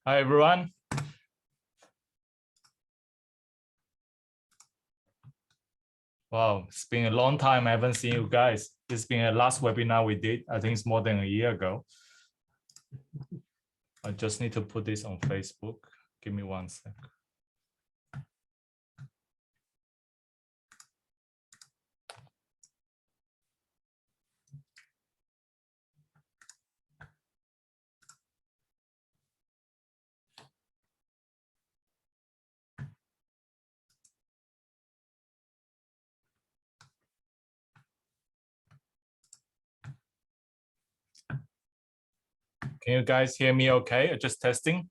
Hi, everyone. Wow, it's been a long time. I haven't seen you guys. It's been a last webinar we did. I think it's more than a year ago. I just need to put this on Facebook. Give me 1 sec. Can you guys hear me okay? Just testing.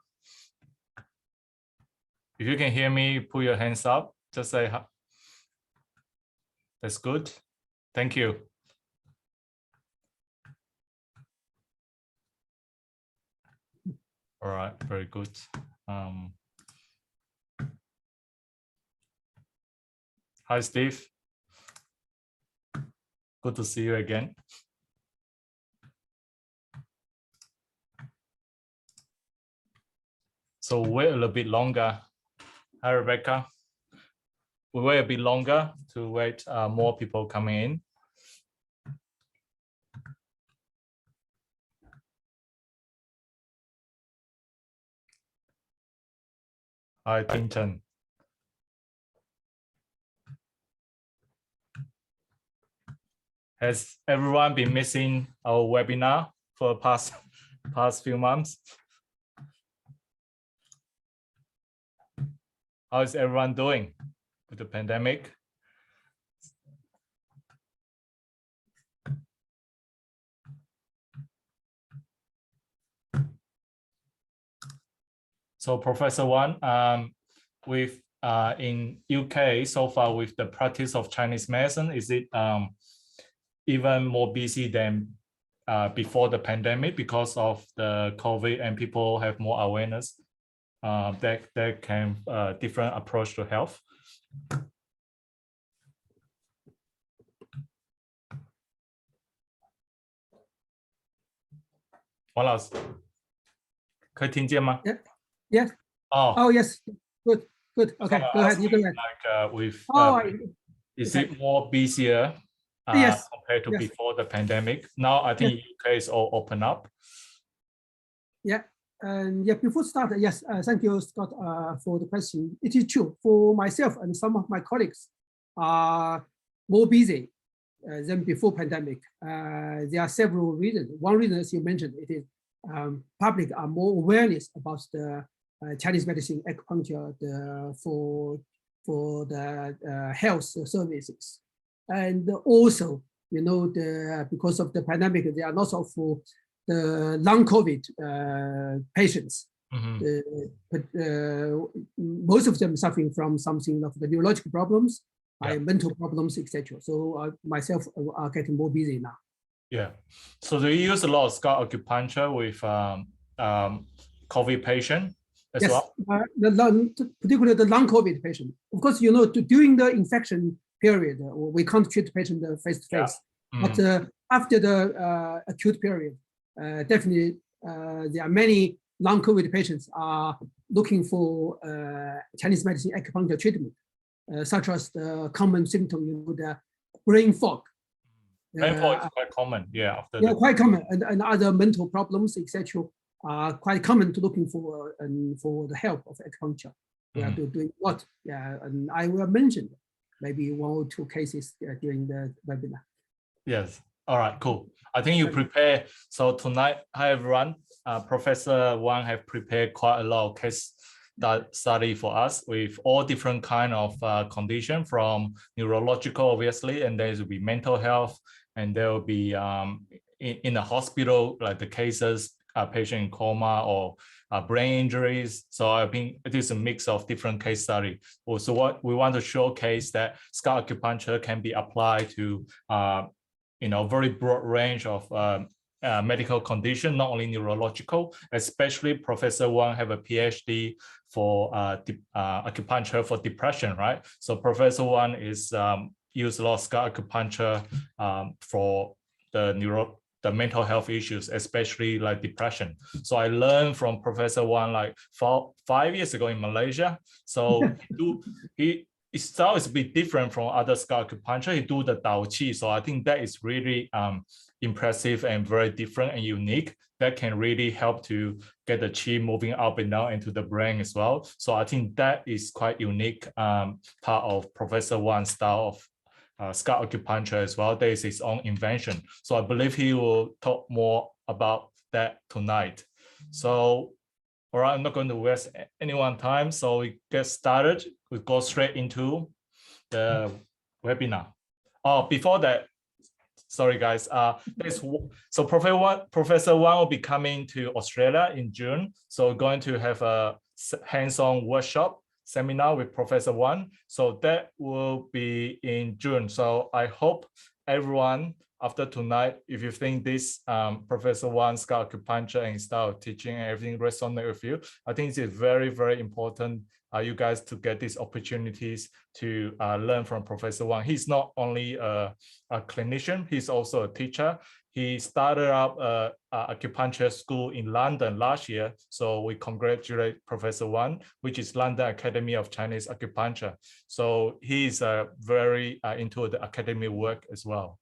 If you can hear me, put your hands up. Just say hi. That's good. Thank you. All right, very good. Hi, Steve. Good to see you again. So wait a little bit longer. Hi, Rebecca. We wait a bit longer to wait more people coming in. Hi, Tian. Has everyone been missing our webinar for the past few months? How is everyone doing with the pandemic? So Professor Wang, with in UK so far with the practice of Chinese medicine, is it even more busy than before the pandemic because of the COVID and people have more awareness that can different approach to health? 王老师，可以听见吗？ Yes. Oh, yes. Good. Good. Okay. Go ahead. You go ahead. Like with, is okay. it more busier Yes. compared to before the pandemic? Now I think UK is all open up. Yeah. Yeah. Before start, yes. Thank you, Scott, for the question. It is true for myself and some of my colleagues are more busy than before pandemic. There are several reasons. One reason, as you mentioned, it is public are more awareness about the Chinese medicine acupuncture for the health services, and also because of the pandemic, there are lots of the long COVID patients. But most of them suffering from something of the neurological problems, mental problems, etc. So myself are getting more busy now. Yeah. So do you use a lot of scalp acupuncture with COVID patient as well? Particularly the long COVID patient. Of course, during the infection period, we can't treat the patient face to face. But after the acute period, definitely there are many long COVID patients are looking for Chinese medicine acupuncture treatment, such as the common symptom, the brain fog. Brain fog is quite common, quite common, and other mental problems, etc., are quite common to looking for the help of acupuncture. We are doing what? And I will mention maybe 1 or 2 cases during the webinar. Yes. All right. Cool. I think you prepare. So tonight, hi everyone. Professor Wang have prepared quite a lot of case study for us with all different kind of condition, from neurological, obviously, and there will be mental health, and there will be in the hospital, like the cases, patient in coma or brain injuries. So I think it is a mix of different case study. Also, what we want to showcase that scalp acupuncture can be applied to very broad range of medical condition, not only neurological. Especially Professor Wang have a PhD for acupuncture for depression, right? So Professor Wang is use a lot of scalp acupuncture for the the mental health issues, especially like depression. So I learned from Professor Wang like 5 years ago in Malaysia. So his style is a bit different from other scalp acupuncture. He do the Dao Qi. So I think that is really impressive and very different and unique. That can really help to get the qi moving up and down into the brain as well. So I think that is quite unique part of Professor Wang's style of scalp acupuncture as well. That is his own invention. So I believe he will talk more about that tonight. So, all right, I'm not going to waste anyone's time. So we get started. We go straight into the webinar. Oh, before that, sorry guys. So Professor Wang will be coming to Australia in June. So we're going to have a hands-on workshop seminar with Professor Wang. So that will be in June. So I hope everyone after tonight, if you think this Professor Wang's scalp acupuncture and style of teaching and everything resonate with you, I think it's very, very important you guys to get these opportunities to learn from Professor Wang. He's not only a clinician, he's also a teacher. He started up an acupuncture school in London last year. So we congratulate Professor Wang, which is London Academy of Chinese Acupuncture. So he's very into the academic work as well.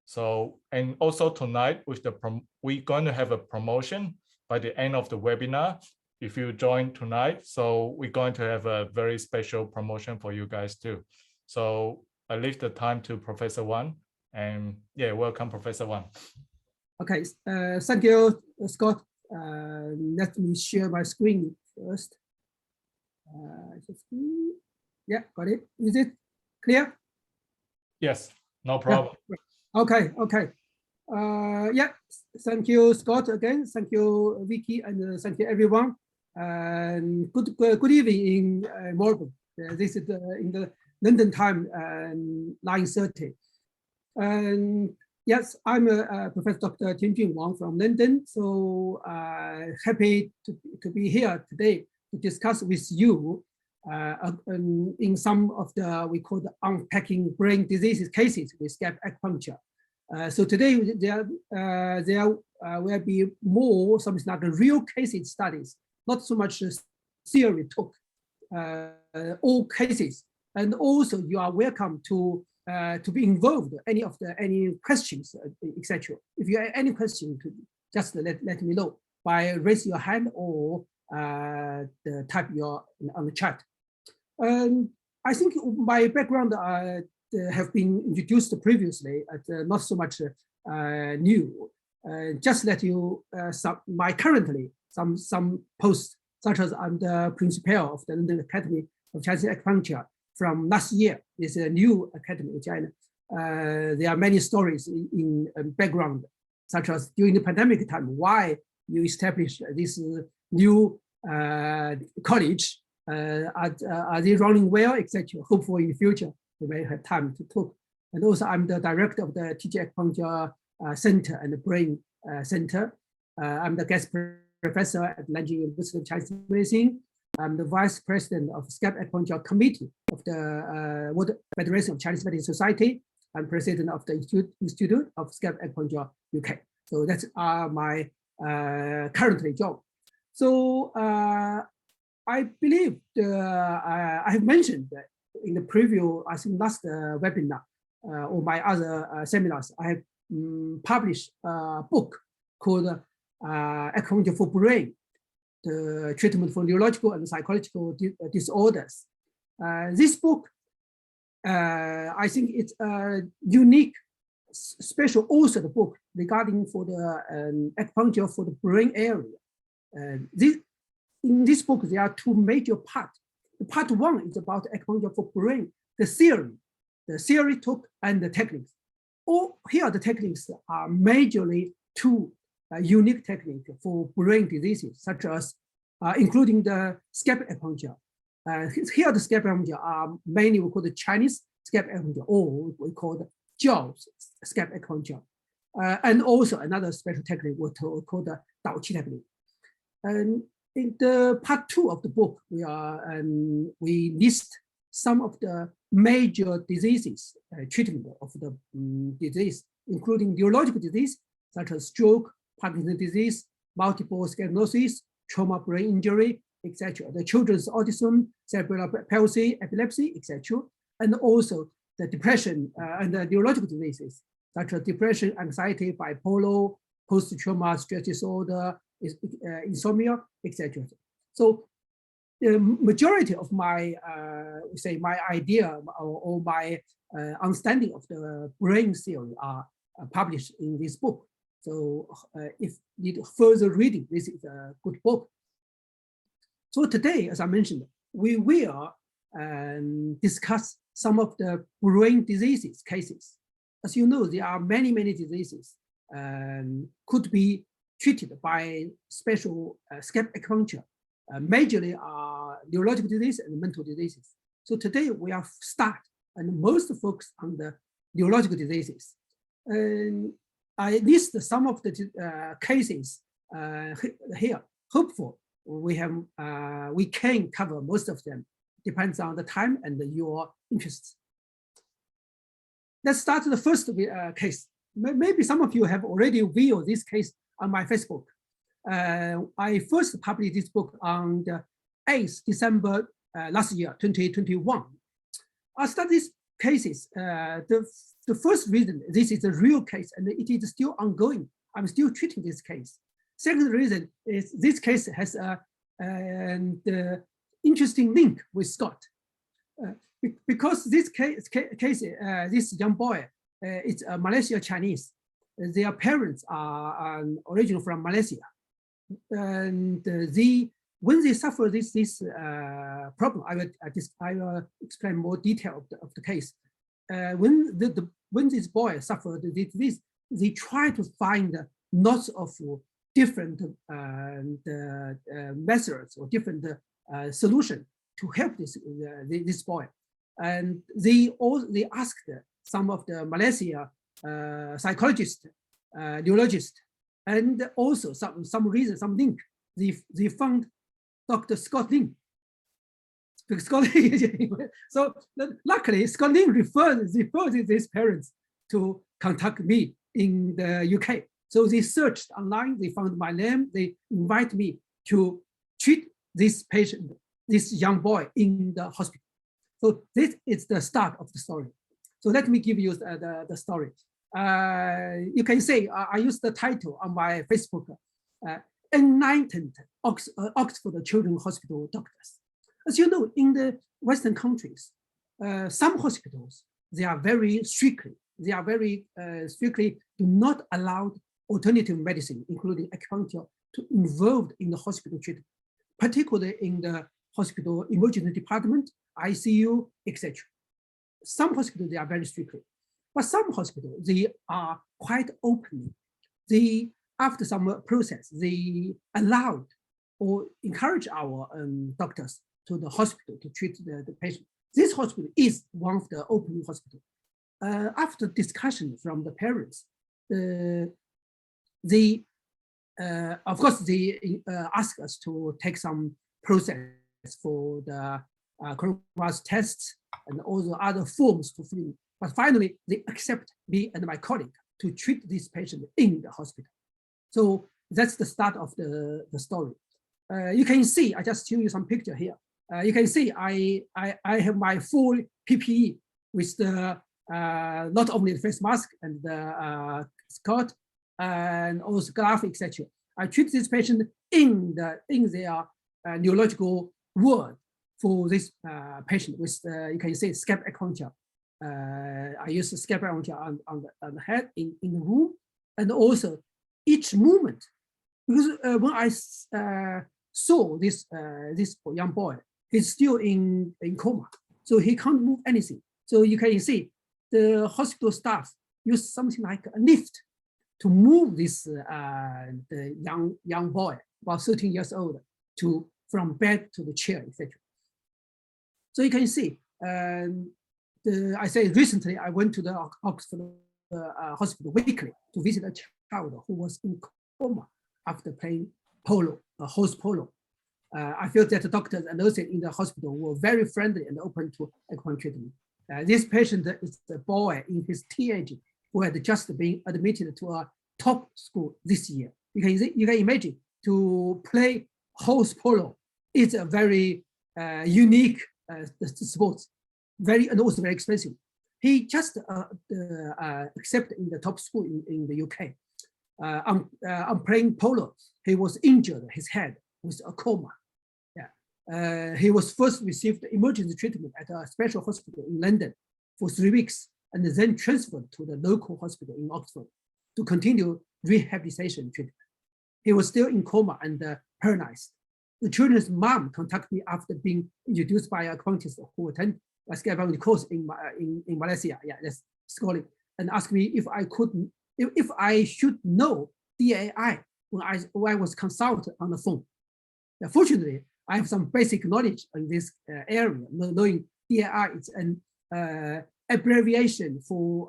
So, and also tonight we're going to have a promotion by the end of the webinar. If you join tonight, so we're going to have a very special promotion for you guys too. So I leave the time to Professor Wang, and yeah, welcome Professor Wang. Okay, thank you, Scott. Let me share my screen first. Yeah, got it. Is it clear? Yes, no problem. Yeah. Okay. Yeah, thank you, Scott, again. Thank you, Vicky, and thank you, everyone. And good evening in Melbourne. This is in the London time, 9:30. And yes, I'm Professor Dr. Tianjun Wang from London. So happy to be here today to discuss with you in some of the, we call the unpacking brain diseases cases with scalp acupuncture. So today there will be more something like a real cases studies, not so much theory talk, all cases. And also you are welcome to be involved, any questions, etc. If you have any question, just let me know by raise your hand or type on the chat. I think my background have been introduced previously, not so much new. Just let you currently some posts, such as I'm the principal of the London Academy of Chinese Acupuncture from last year. It's a new academy in China. There are many stories in background, such as during the pandemic time, why you established this new college. Are they running well, etc. Hopefully in the future we may have time to talk. And also I'm the director of the TG Acupuncture Center and the Brain Center. I'm the guest professor at Nanjing University of Chinese Medicine. I'm the vice president of Scalp Acupuncture Committee of the World Federation of Chinese Medicine Society. I'm president of the Institute of Scalp Acupuncture UK. So that's my currently job. So I believe I have mentioned that in the preview, I think last webinar or my other seminars, I have published a book called Acupuncture for Brain, the treatment for neurological and psychological disorders. This book, I think it's a unique, special authored book regarding for the acupuncture for the brain area. In this book, there are two major parts. Part one is about acupuncture for brain, the theory talk and the techniques. Here the techniques are majorly two unique techniques for brain diseases, such as including the scalp acupuncture. Here the scalp acupuncture are mainly we call the Chinese scalp acupuncture, or we call the Jiao Scalp Acupuncture. And also another special technique we call the Dao Qi technique. And in the part two of the book, we list some of the major diseases, treatment of the disease, including neurological disease, such as stroke, Parkinson's disease, multiple sclerosis, trauma brain injury, etc. The children's autism, cerebral palsy, epilepsy, etc. And also the depression and the neurological diseases, such as depression, anxiety, bipolar, post-trauma stress disorder, insomnia, etc. So the majority of my, my idea or my understanding of the brain theory are published in this book. So if need further reading, this is a good book. So today, as I mentioned, we will discuss some of the brain diseases cases. As you know, there are many, many diseases could be treated by special scalp acupuncture. Majorly are neurological disease and mental diseases. So today we are start and most focused on the neurological diseases. I list some of the cases here. Hopeful we can cover most of them. Depends on the time and your interests. Let's start the first case. Maybe some of you have already viewed this case on my Facebook. I first published this book on the 8th December last year, 2021. I studied these cases. The first reason, this is a real case and it is still ongoing. I'm still treating this case. Second reason is this case has an interesting link with Scott. Because this case, this young boy is Malaysia Chinese. Their parents are originally from Malaysia. And when they suffer this problem, I will explain more detail of the case. When this boy suffered this, they try to find lots of different methods or different solutions to help this boy. And they asked some of the Malaysia psychologists, neurologists, and also some reason, some link. They found Dr. Scott Lin. So luckily, Scott Lin referred these parents to contact me in the UK. So they searched online, they found my name, they invite me to treat this patient, this young boy in the hospital. So this is the start of the story. So let me give you the story. You can say I used the title on my Facebook, Enlightened Oxford Children's Hospital Doctors. As you know, in the Western countries, some hospitals, they are very strictly do not allow alternative medicine, including acupuncture, to involved in the hospital treatment, particularly in the hospital emergency department, ICU, etc. Some hospitals, they are very strictly, but some hospitals, they are quite openly. They, after some process, they allowed or encourage our doctors to the hospital to treat the patient. This hospital is one of the open hospitals. After discussion from the parents, of course, they ask us to take some process for the coronavirus tests and all the other forms to fill in. But finally, they accept me and my colleague to treat this patient in the hospital. So that's the start of the story. You can see, I just show you some picture here. You can see I have my full PPE with the not only the face mask and the scarf and also glove, etc. I treat this patient in their neurological ward for this patient with you can say scalp acupuncture. I use the scalp acupuncture on the head in the room, and also each movement, because when I saw this young boy, he's still in coma, so he can't move anything. So you can see the hospital staff use something like a lift to move this the young boy, about 13 years old, from bed to the chair, etc. So you can see, I say recently I went to the Oxford hospital weekly to visit a child who was in coma after playing polo, horse polo. I feel that the doctors and nurses in the hospital were very friendly and open to acupuncture treatment. This patient is a boy in his teenage who had just been admitted to a top school this year. You can imagine to play horse polo is a very unique sport, and also very expensive. He just accepted in the top school in the UK. On playing polo, he was injured his head with a coma. Yeah, he was first received emergency treatment at a special hospital in London for 3 weeks, and then transferred to the local hospital in Oxford to continue rehabilitation treatment. He was still in coma and paralyzed. The children's mom contacted me after being introduced by a acupuncturist who attended a scalp acupuncture course in Malaysia. Yeah, that's schooling, and asked me if I should know DAI when I was consulted on the phone. Now, fortunately, I have some basic knowledge in this area, knowing DAI is an abbreviation for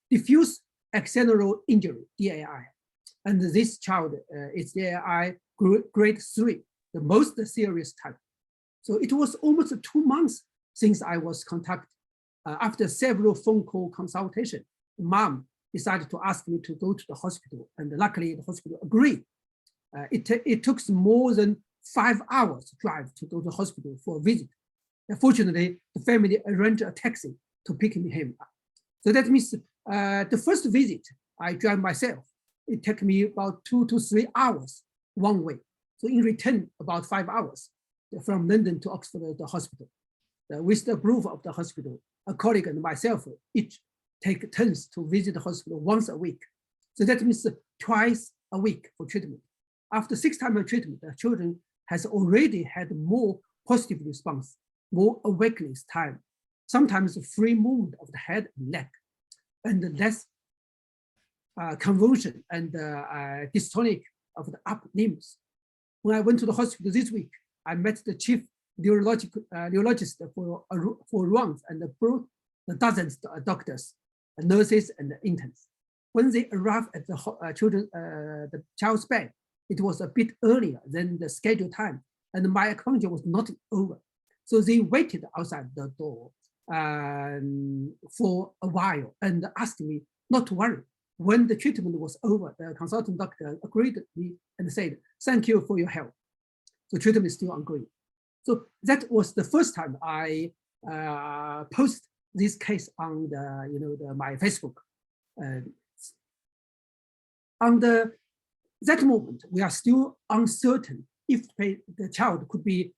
diffuse axonal injury, DAI. And this child is DAI grade 3, the most serious type. So it was almost 2 months since I was contacted. After several phone call consultation, mom decided to ask me to go to the hospital, and luckily the hospital agreed. It took more than 5 hours drive to go to the hospital for a visit. Fortunately, the family arranged a taxi to pick him up. So that means the first visit I drive myself. It took me about 2 to 3 hours one way. So in return, about 5 hours from London to Oxford, the hospital. With the approval of the hospital, a colleague and myself each take turns to visit the hospital once a week. So that means twice a week for treatment. After 6 times of treatment, the children has already had more positive response, more awakening time, sometimes free movement of the head and neck, and less convulsion and dystonic of the upper limbs. When I went to the hospital this week, I met the chief neurologist for rounds and brought the dozens of doctors, nurses, and interns. When they arrived at the child's bed, it was a bit earlier than the scheduled time, and my acupuncture was not over. So they waited outside the door for a while and asked me not to worry. When the treatment was over, the consultant doctor agreed with me and said, "Thank you for your help." So treatment is still ongoing. So that was the first time I post this case on my Facebook. On that moment, we are still uncertain if the child could be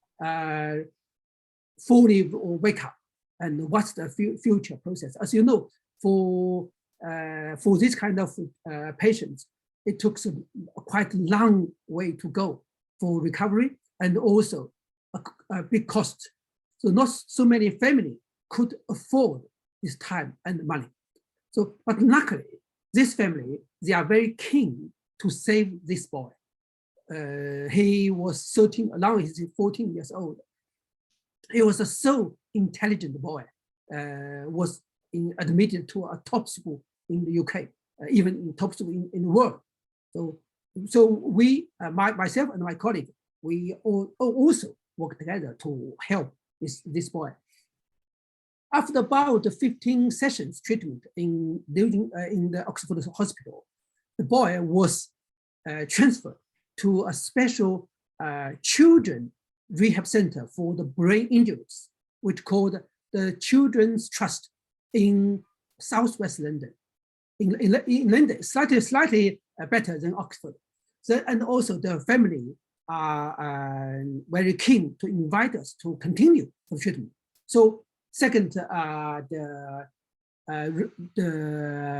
fully wake up, and what's the future process. As you know, for this kind of patients, it took a quite long way to go for recovery, and also a big cost. So not so many families could afford this time and money. So, but luckily, this family, they are very keen to save this boy. He was 13, now he's 14 years old. He was a so intelligent boy, was admitted to a top school in the UK, even in top school in the world. So we, myself and my colleague, we also work together to help this boy. After about 15 sessions treatment in the Oxford Hospital, the boy was transferred to a special children rehab center for the brain injuries, which called the Children's Trust in Southwest London. In London, slightly better than Oxford. So, and also the family are very keen to invite us to continue the treatment. So second, the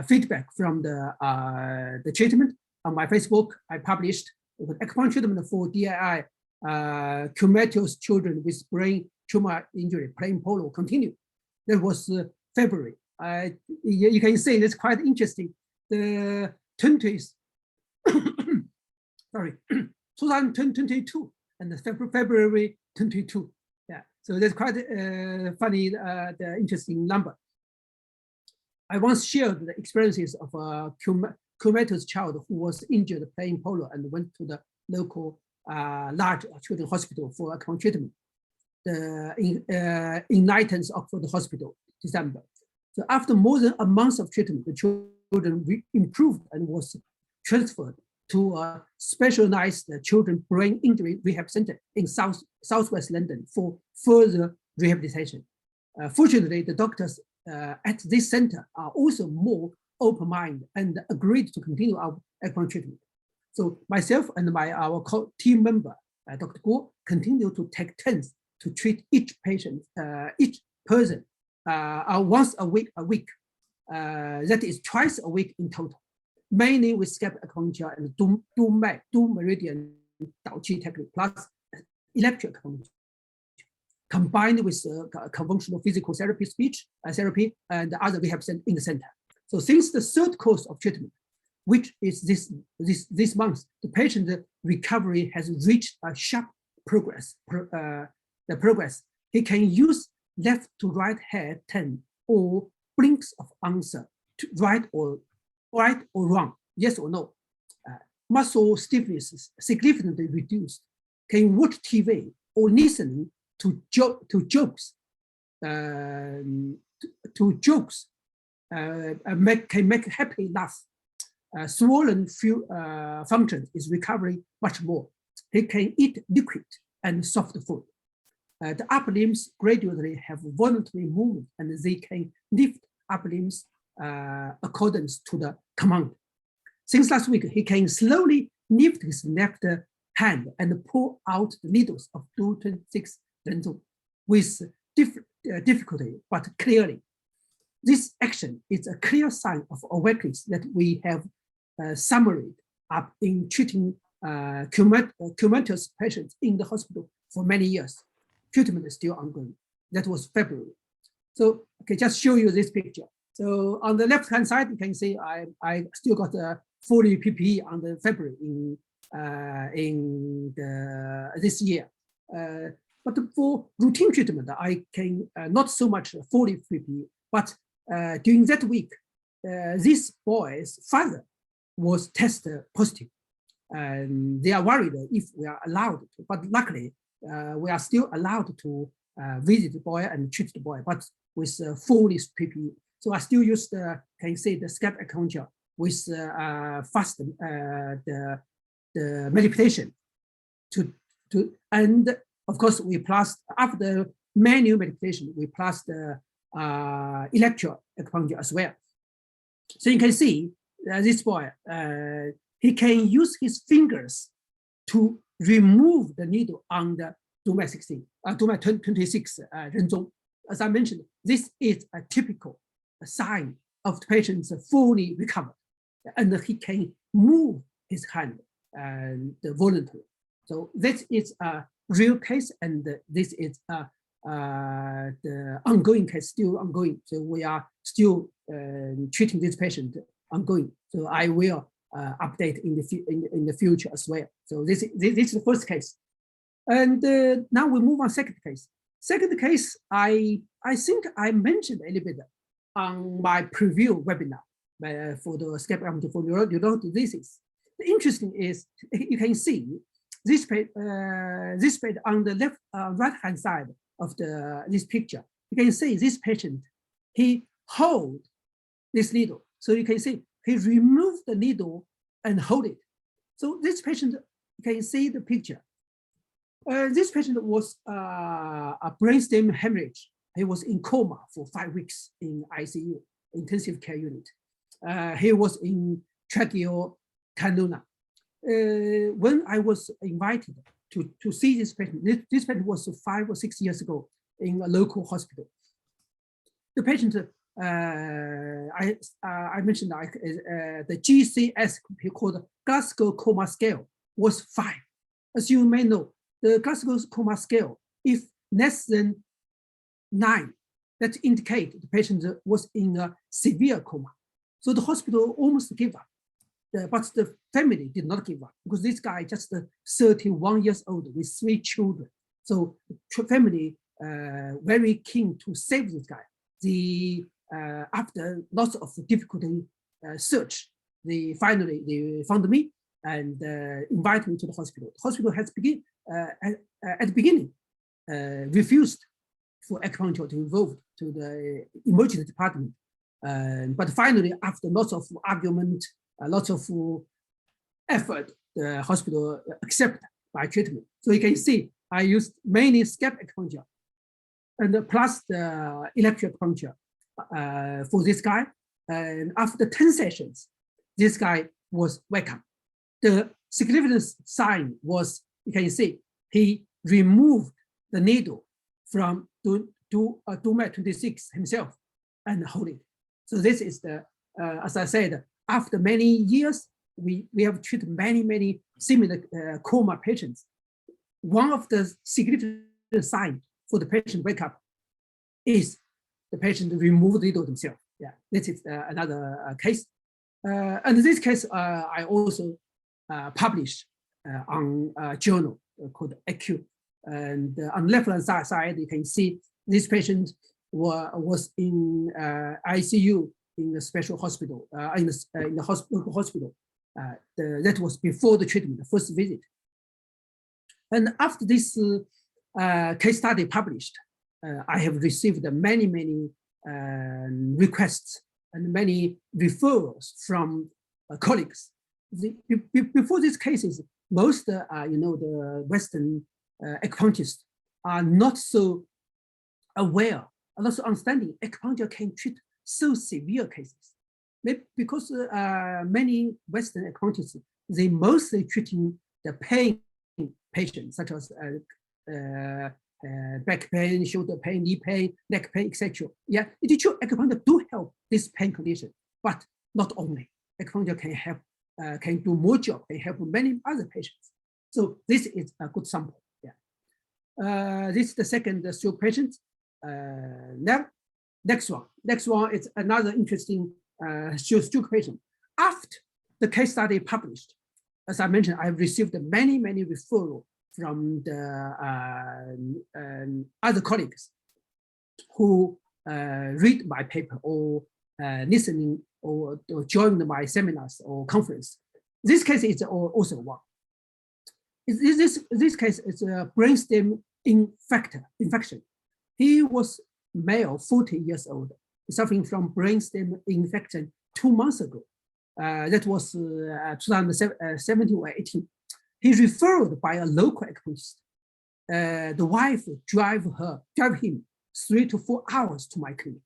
feedback from the treatment on my Facebook, I published acupuncture treatment for DII comatose children with brain tumor injury, playing polo, continue. That was February. You can see it's quite interesting. The 20th, sorry, 2022 and February 22. Yeah, so that's quite funny, the interesting number. I once shared the experiences of a comatose child who was injured playing polo and went to the local large children's hospital for a treatment. In Knighton's Oxford Hospital, December. So after more than a month of treatment, the children improved and was transferred to a specialized children brain injury rehab center in southwest London for further rehabilitation. Fortunately, the doctors at this center are also more open-minded and agreed to continue our acupuncture treatment. So myself and our team member, Dr. Guo, continue to take turns to treat each patient, each person once a week. That is twice a week in total, mainly with scalp acupuncture and du meridian Dao Qi technique plus electric acupuncture, combined with conventional physical therapy, speech therapy, and other rehab in the center. So since the third course of treatment, which is this month, the patient recovery has reached a sharp progress. He can use left to right head turn or blinks of answer to right or wrong, yes or no. Muscle stiffness is significantly reduced. Can watch TV or listening to jokes. Can make happy laugh. Swollen function is recovering much more. He can eat liquid and soft food. The upper limbs gradually have voluntary movement, and they can lift upper limbs according to the command. Since last week, he can slowly lift his left hand and pull out the needles of 226 Renzhong with difficulty, but clearly. This action is a clear sign of awareness that we have summarized up in treating comatose patients in the hospital for many years. Treatment is still ongoing. That was February. So, okay, just show you this picture. So on the left-hand side, you can see I still got a 40 PPE on the February this year. But for routine treatment, I can not so much 40 PPE, but during that week, this boy's father was tested positive. And they are worried if we are allowed to, but luckily, we are still allowed to visit the boy and treat the boy, but with fully PPE. So I still use the scalp acupuncture with fast the meditation and of course we plus after the manual meditation we plus the electro acupuncture as well. So you can see this boy he can use his fingers to remove the needle on the 26 Renzhong. As I mentioned, this is a typical sign of the patient's fully recovered, and he can move his hand and voluntary. So this is a real case, and this is the ongoing case, still ongoing. So we are still treating this patient ongoing. So I will update in the future as well. So this is the first case, and now we move on second case. Second case, I think I mentioned a little bit on my preview webinar for the scalp acupuncture for neurological diseases. The interesting is you can see this page on the left right hand side of this picture. You can see this patient, he hold this needle. So you can see he removed the needle and hold it. So this patient, you can see the picture. This patient was a brainstem hemorrhage. He was in coma for 5 weeks in ICU, intensive care unit. He was in tracheal cannula. When I was invited to see this patient was 5 or 6 years ago in a local hospital. The patient, I mentioned the GCS, called Glasgow Coma Scale, was 5. As you may know, the Glasgow Coma Scale, if less than 9, that indicate the patient was in a severe coma. So the hospital almost gave up, but the family did not give up because this guy just 31 years old with 3 children. So the family very keen to save this guy. After lots of difficulty search, they found me and invited me to the hospital. The hospital has at the beginning refused for acupuncture to involve to the emergency department. But finally, after lots of argument, lots of effort, the hospital accepted my treatment. So you can see I used mainly scalp acupuncture and plus the electric acupuncture for this guy. And after 10 sessions, this guy was welcome. The significant sign was, you can see, he removed the needle from mat 26 himself and hold it. So this is the, as I said, after many years, we have treated many similar coma patients. One of the significant signs for the patient wake up is the patient remove the needle himself. Yeah, this is another case. And this case, I also published on a journal called AQ. And on the left-hand side, you can see this patient was in ICU in the special hospital, in the hospital. That was before the treatment, the first visit. And after this case study published, I have received many requests and many referrals from colleagues. Before these cases, most the Western acupuncturists are not so aware, are not so understanding acupuncture can treat so severe cases. Maybe because many Western acupuncturists, they mostly treating the pain patients, such as back pain, shoulder pain, knee pain, neck pain, etc. Yeah, it is true acupuncture do help this pain condition, but not only. Acupuncture can help, can do more job, can help many other patients. So this is a good sample. Yeah. This is the second stroke patient. Next one is another interesting stroke patient. After the case study published, as I mentioned, I've received many referrals from the other colleagues who read my paper or listening or join my seminars or conference. This case is also one. This case is a brainstem infection. He was male, 40 years old, suffering from brainstem infection 2 months ago. That was 2017 or 18. He referred by a local acupuncturist. The wife drive him 3 to 4 hours to my clinic.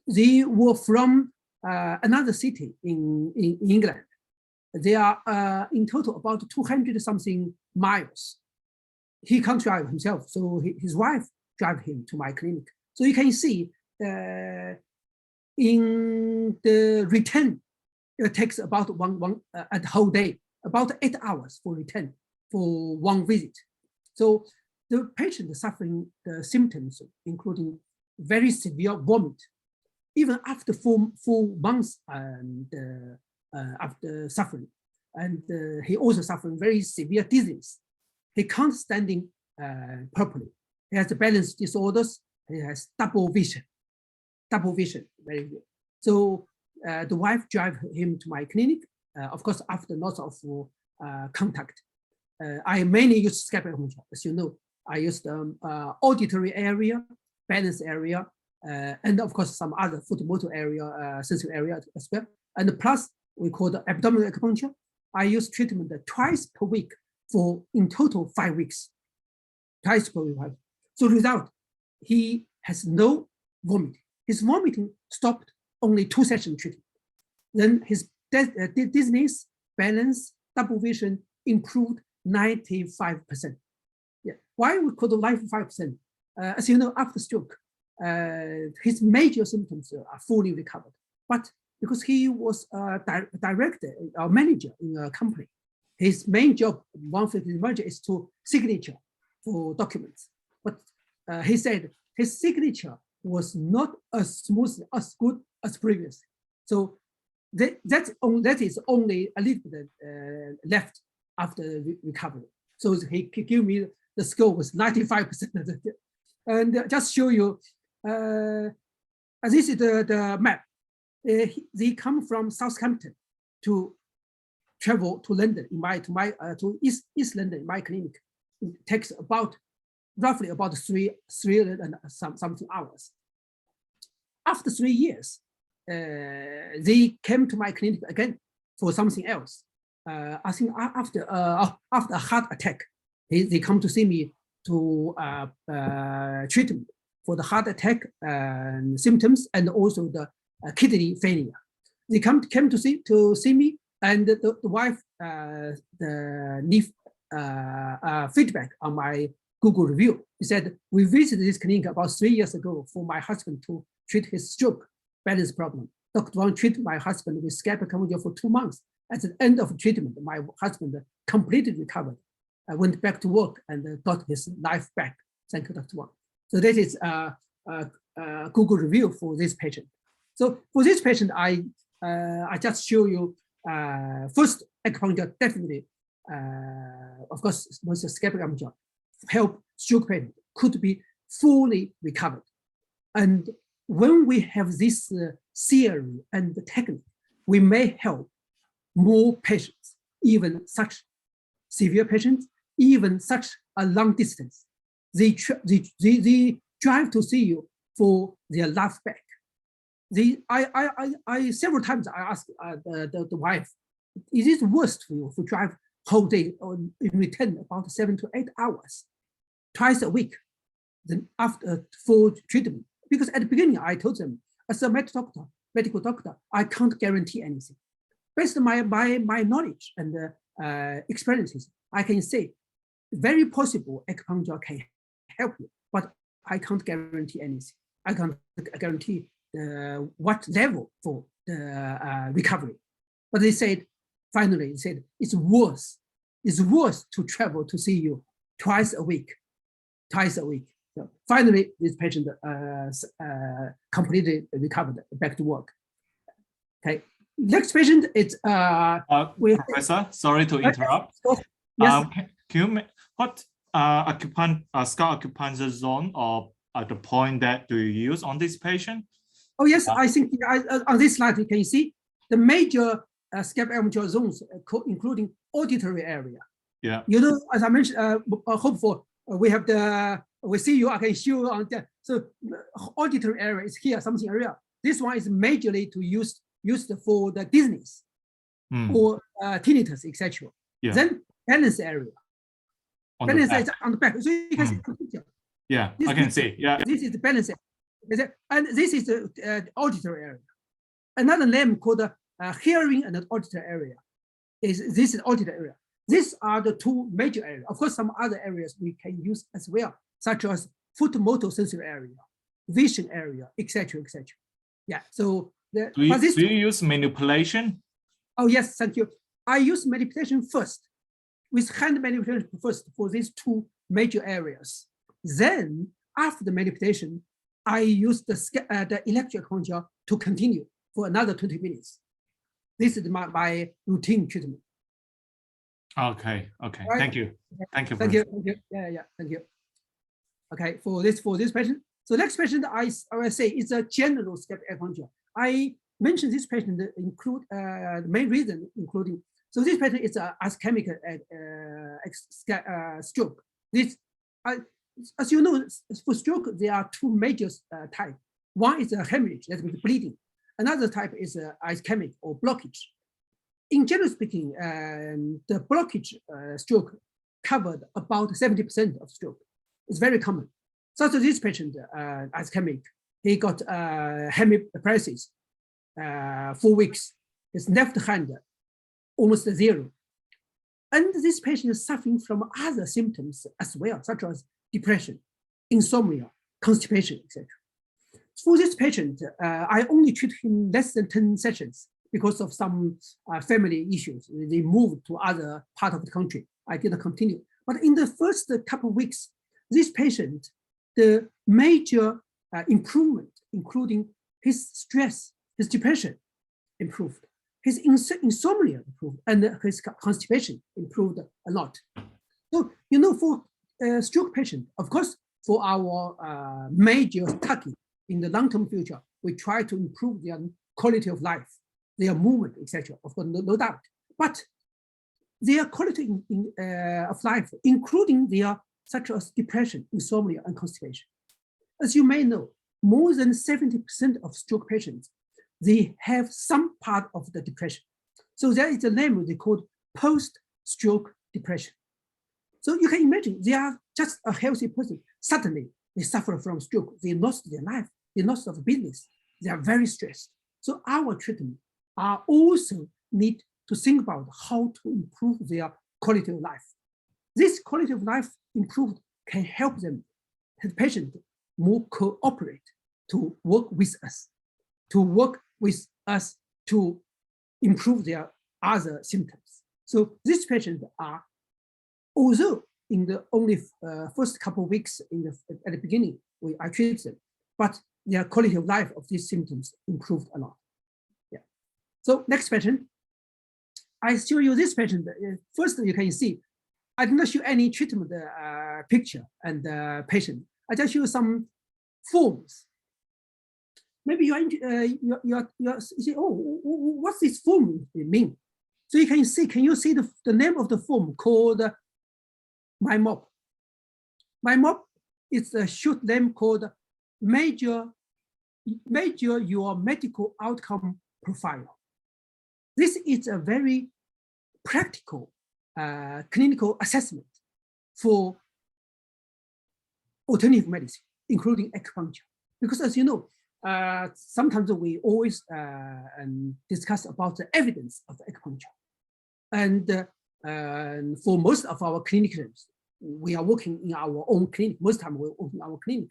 They were from another city in England. They are in total about 200 something miles. He can't drive himself, so his wife drive him to my clinic. So you can see in the return, it takes about a whole day, about 8 hours for return for one visit. So the patient is suffering the symptoms, including very severe vomit, even after four months and after suffering. And he also suffering very severe dizziness. He can't standing properly. He has balance disorders. He has double vision, very good. So the wife drive him to my clinic. Of course, after lots of contact. I mainly use scalp acupuncture. As you know, I used auditory area, balance area, and of course some other foot motor area, sensory area as well. And plus, we call the abdominal acupuncture. I use treatment twice per week for in total 5 weeks. Twice per week. So result, he has no vomiting. His vomiting stopped only 2 sessions treatment. Then his dizziness, balance, double vision improved 95%. Yeah. Why we call it 95%? As you know, after stroke, his major symptoms are fully recovered. But because he was a director or manager in a company, his main job, one of his manager, is to signature for documents. But he said his signature was not as smooth, as good as previous. So that is only a little bit left after recovery. So he gave me the score was 95%. And just show you, this is the map. They come from Southampton to travel to London to East London in my clinic. It takes roughly about three and something hours. After 3 years, they came to my clinic again for something else. I think after a heart attack, they come to see me to treatment for the heart attack symptoms and also the kidney failure. They came to see me, and the wife leave feedback on my Google review. He said, we visited this clinic about 3 years ago for my husband to treat his stroke balance problem. Dr. Wang treated my husband with scalp acupuncture for 2 months. At the end of treatment, my husband completely recovered. I went back to work and got his life back. Thank you, Dr. Wang. So that is a Google review for this patient. So for this patient, I just show you first acupuncture definitely, of course, with the scalp acupuncture, help stroke patient could be fully recovered. And when we have this theory and the technique, we may help more patients, even such severe patients, even such a long distance. They drive to see you for their life back. I several times I asked the wife, is it worse for you to drive whole day or in return about 7 to 8 hours, twice a week, then after full treatment? Because at the beginning I told them, as a medical doctor, I can't guarantee anything. Based on my knowledge and experiences, I can say very possible acupuncture can help you, but I can't guarantee anything. I can't guarantee what level for the recovery. But they said, finally, they said, it's worse to travel to see you twice a week. So finally, this patient completely recovered, back to work. Okay, next patient is Professor, sorry to interrupt. Yes. Can you what scalp acupuncture zone or the point that do you use on this patient? Oh yes, I think on this slide you can see the major scalp acupuncture zones, including auditory area. Yeah. You know, as I mentioned, hopeful we have we see you. I can show you on that. So auditory area is here, something area. This one is majorly to used for the dizziness or tinnitus, etc. Yeah. Then balance area. Balance area is on the back, so you can see the picture. Yeah, This I can picture, see. Yeah. This is the balance area, and this is the auditory area. Another name called hearing and auditory area. This is auditory area. These are the two major areas. Of course, some other areas we can use as well, such as foot motor sensory area, vision area, etc., etc. Yeah. So do you use manipulation? Oh yes, thank you. I use manipulation first, with hand manipulation first for these two major areas. Then after the manipulation, I use the electric acupuncture to continue for another 20 minutes. This is my routine treatment. Okay. Okay. Right. Thank you. Thank you. Thank you. Thank you. Yeah. Thank you. Okay. For this patient. So next patient I will say is a general scalp acupuncture. I mentioned this patient include the main reason including. So this patient is a ischemic stroke. This, as you know, for stroke there are two major types. One is a hemorrhage, that means bleeding. Another type is ischemic or blockage. In general speaking, the blockage stroke covered about 70% of stroke. It's very common. So to this patient, ischemic, he got hemiplegia, 4 weeks. His left hand almost zero. And this patient is suffering from other symptoms as well, such as depression, insomnia, constipation, etc. For this patient, I only treat him less than 10 sessions because of some family issues. They moved to other part of the country. I didn't continue. But in the first couple of weeks, this patient, the major improvement, including his stress, his depression improved, his insomnia improved, and his constipation improved a lot. So, you know, for stroke patient, of course, for our major target in the long-term future, we try to improve their quality of life, their movement, etc. Of course, no doubt. But their quality of life, including their such as depression, insomnia, and constipation. As you may know, more than 70% of stroke patients they have some part of the depression. So there is a name they called post-stroke depression. So you can imagine they are just a healthy person. Suddenly they suffer from stroke. They lost their life. They lost their business. They are very stressed. So our treatment are also need to think about how to improve their quality of life. This quality of life improved can help them, the patient, more cooperate to work with us, to improve their other symptoms. So these patients are, although in the only first couple of weeks at the beginning, I treat them, but their quality of life of these symptoms improved a lot. Yeah. So next patient, I show you this patient. First, you can see, I did not show any treatment picture and patient. I just show some forms. Maybe you say, oh, what's this form mean? So you can see, can you see the name of the form called My Mop? My Mop is a short name called Measure Your Medical Outcome Profile. This is a very practical clinical assessment for alternative medicine, including acupuncture. Because as you know, sometimes we always discuss about the evidence of acupuncture. And for most of our clinicians, we are working in our own clinic. Most time we're working in our clinic.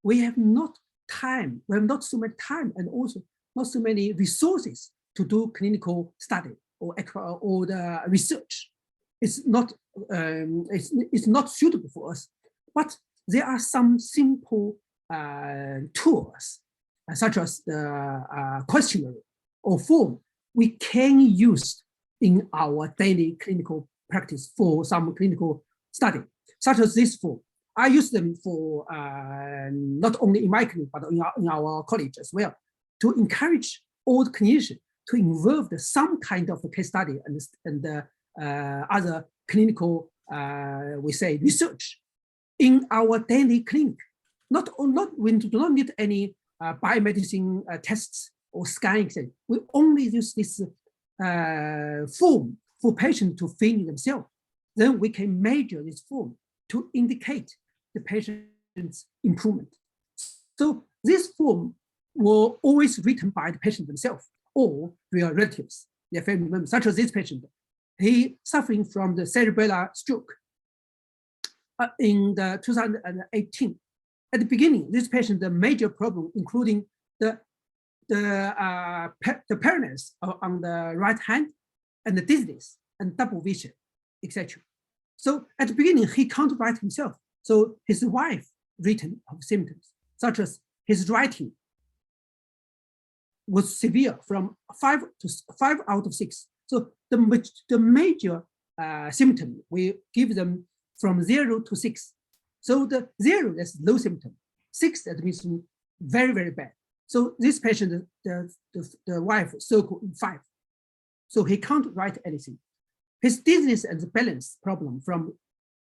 We have not time, we have not so much time and also not so many resources to do clinical study or the research. It's not suitable for us. But there are some simple tools, such as the questionnaire or form, we can use in our daily clinical practice for some clinical study, such as this form. I use them for not only in my clinic, but in our college as well, to encourage all the clinicians to involve some kind of case study and other clinical, we say, research in our daily clinic. We do not need any biomedicine tests or scanning. We only use this form for patients to fill in themselves. Then we can measure this form to indicate the patient's improvement. So this form was always written by the patient themselves or their relatives, their family members, such as this patient. He suffering from the cerebral stroke in 2018. At the beginning, this patient, the major problem, including the paralysis on the right hand and the dizziness and double vision, etc. So at the beginning, he can't write himself. So his wife written of symptoms, such as his writing was severe from 5 out of 6. So the major symptom, we give them from 0 to 6. So the 0, that's low symptom. 6, that means very, very bad. So this patient, the wife circled in 5. So he can't write anything. His dizziness and the balance problem from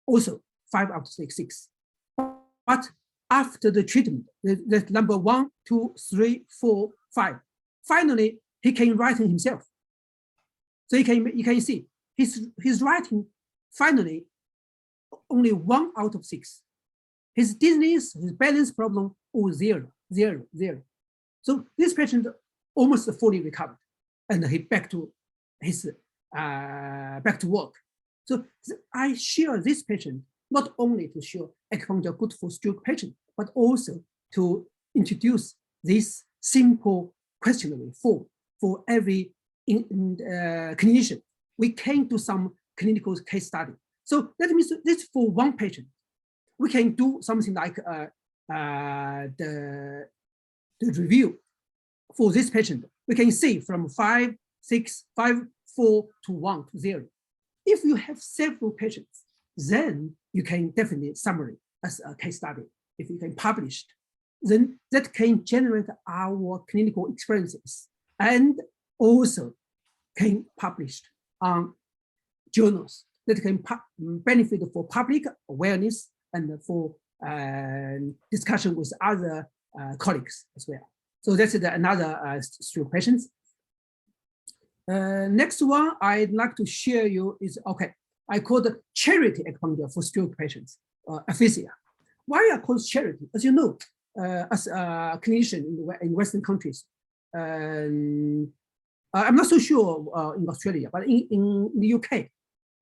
also 5 out of 6. But after the treatment, that's number 1, 2, 3, 4, 5. Finally, he can write it himself. So you can see his writing finally only 1 out of 6. His dizziness, his balance problem, all 0, 0, 0. So this patient almost fully recovered, and he back to work. So I share this patient not only to show acupuncture good for stroke patient, but also to introduce this simple questionnaire form for every clinician. We can do some clinical case study. So that means this for one patient. We can do something like the review for this patient. We can see from 5, 6, 5, 4 to 1 to 0. If you have several patients, then you can definitely summary as a case study. If you can publish it, then that can generate our clinical experiences and also can publish on journals that can benefit for public awareness and for discussion with other colleagues as well. So that's another stroke patients. Next one I'd like to share you is, okay, I call the charity acupuncture for stroke patients, aphasia. Why I call charity? As you know, as a clinician in Western countries, I'm not so sure in Australia, but in the UK,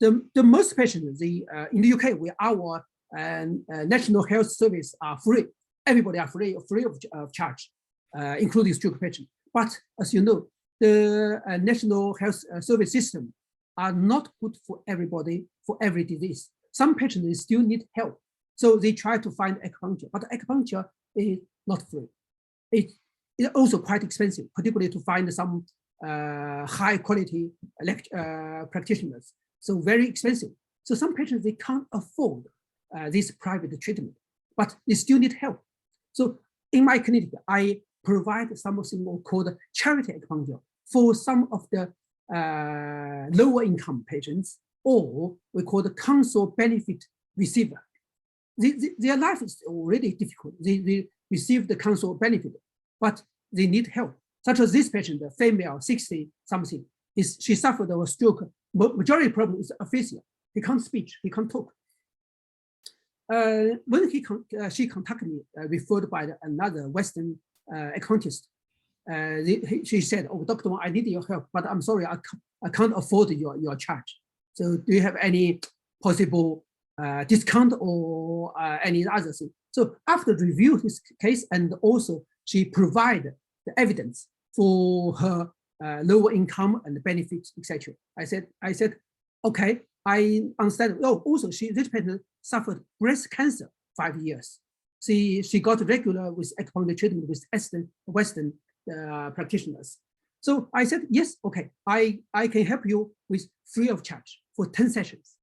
the most patients, in the UK, our National Health Service are free. Everybody are free of charge, including stroke patients. But as you know, the National Health Service system are not good for everybody, for every disease. Some patients still need help. So they try to find acupuncture, but acupuncture is not free. It's also quite expensive, particularly to find some high quality practitioners. So very expensive. So some patients, they can't afford this private treatment, but they still need help. So in my clinic, I provide something called charity acupuncture for some of the lower income patients, or we call the council benefit receiver. Their life is already difficult. They receive the council benefit, but they need help. Such as this patient, the female, 60 something, she suffered of a stroke. Majority problem is aphasia. He can't speak, he can't talk. When she contacted me, referred by another Western acupuncturist, she said, "Oh, Dr. Wang, I need your help, but I'm sorry, I can't afford your charge. So do you have any possible discount or any other thing?" So after review this case, and also she provided the evidence for her lower income and benefits, etc. I said, okay, I understand. Oh, also this patient suffered breast cancer 5 years. She got regular with acupuncture treatment with Western practitioners. So I said, yes, okay, I can help you with free of charge for 10 sessions.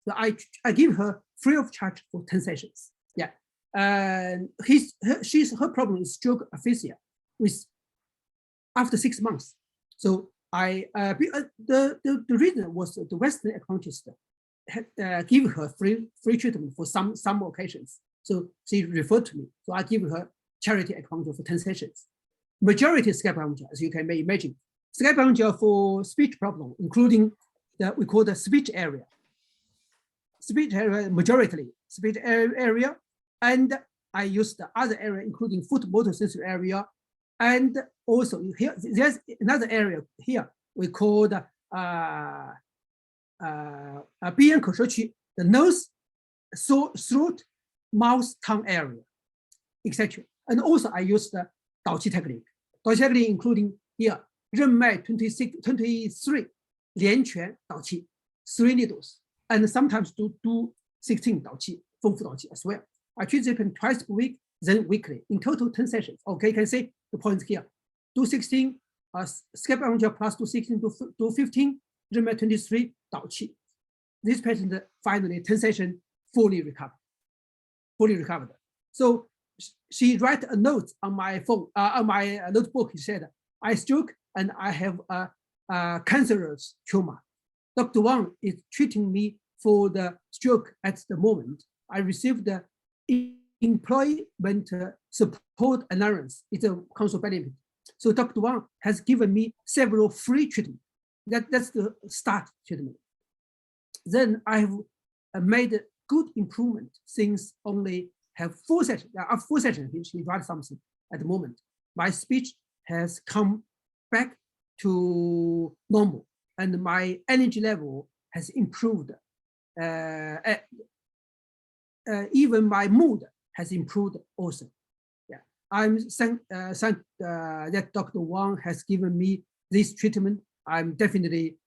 So I give her free of charge for 10 sessions. Yeah, and her problem is stroke aphasia with after 6 months. So the reason was the Western acupuncturist give her free treatment for some occasions. So she referred to me. So I give her charity acupuncture for 10 sessions. Majority scalp acupuncture, as you can imagine. Scalp acupuncture for speech problem, including we call the speech area. Speech area, majority speech area. And I use the other area, including foot motor sensory area. And also here, there's another area here we call the 鼻咽口舌区, the nose, throat, mouth, tongue area, etc. And also I use the 导气 technique. 导气 technique including here 任脉 23 连拳导气 3 needles, and sometimes do 16 导气 丰富导气 as well. I treat the patient twice per week, then weekly. In total 10 sessions. Okay, you can see the points here. Do 16 scalp acupuncture plus do 16 do 15 任脉 23 导气. This patient finally 10 sessions fully recovered. So she write a note on my phone, on my notebook. She said, I stroke and I have a cancerous tumor. Dr. Wang is treating me for the stroke at the moment. I received the employment support allowance. It's a council benefit. So Dr. Wang has given me several free treatment. That's the start treatment. Then I have made a good improvement since only have 4 sessions. After 4 sessions, she writes something at the moment. My speech has come back to normal and my energy level has improved. Even my mood has improved also. Yeah, I'm thankful that Dr. Wang has given me this treatment. I'm definitely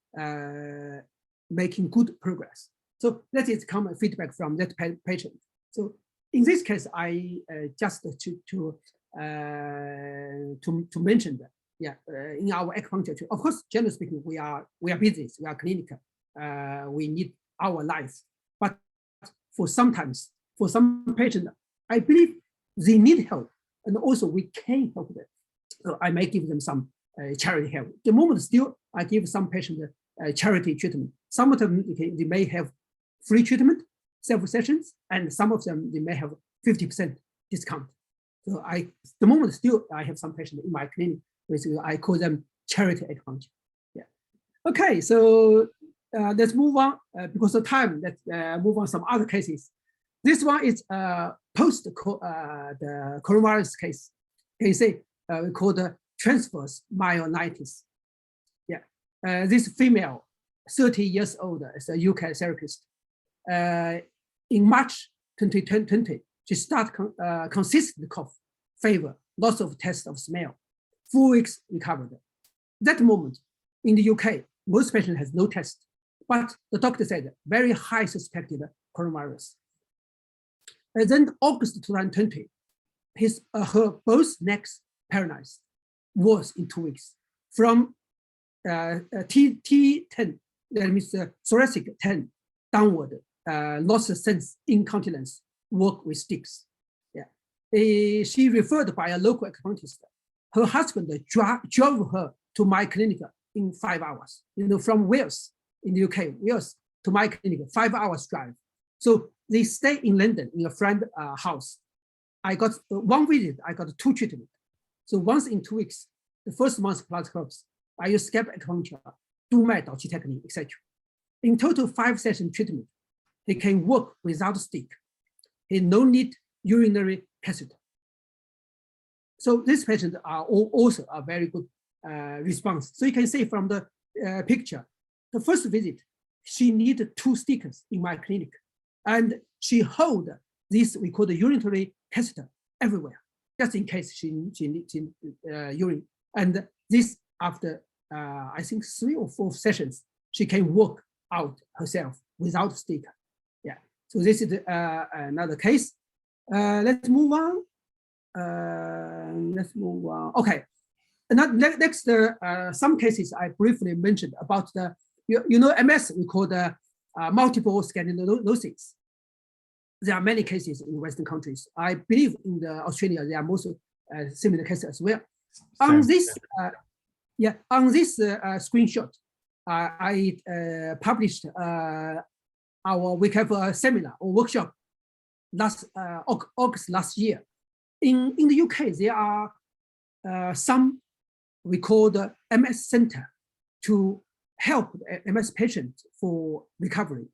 making good progress. So that is common feedback from that patient. So in this case, I just to mention that, yeah, in our acupuncture, of course, generally speaking, we are busy, we are clinical, we need our life. But for some patients, I believe they need help, and also we can help them. So I may give them some charity help. At the moment, still, I give some patients charity treatment. Some of them they may have free treatment, several sessions, and some of them they may have 50% discount. So the moment still, I have some patients in my clinic. Basically, I call them charity acupuncture. Yeah. Okay, so let's move on because of time. Let's move on some other cases. This one is post the coronavirus case. Can say we call the transverse myelitis. Yeah, this female, 30 years old, is a UK therapist. In March 2020, she started consistent cough, fever, loss of taste of smell. 4 weeks recovered. That moment in the UK, most patients has no test, but the doctor said very high suspected coronavirus. And then August 2020, her both necks paralyzed, worse in 2 weeks. From T10, that means thoracic 10 downward, lost sense, incontinence, work with sticks. Yeah, she referred by a local acupuncturist. Her husband drove her to my clinic in 5 hours. You know, from Wales in the UK, Wales to my clinic, 5 hours drive. So they stay in London in a friend's house. I got one visit, I got 2 treatments. So once in 2 weeks, the first month plus herbs, I use scalp acupuncture, do my Dao Qi technique, etc. In total, 5 session treatment. He can work without stick. He no need urinary catheter. So these patients are also a very good response. So you can see from the picture, the first visit, she needed 2 stickers in my clinic. And she hold this, we call the urinary catheter, everywhere, just in case she needs urine. And this after, I think 3 or 4 sessions, she can work out herself without sticker. Yeah, so this is another case. Let's move on. Okay, next, some cases I briefly mentioned about the, you know, MS, we call the multiple sclerosis. There are many cases in Western countries. I believe in Australia, there are also similar cases as well. On this, screenshot, I published we have a seminar or workshop last August last year. In the UK, there are some we call the MS center to help MS patients for recovery.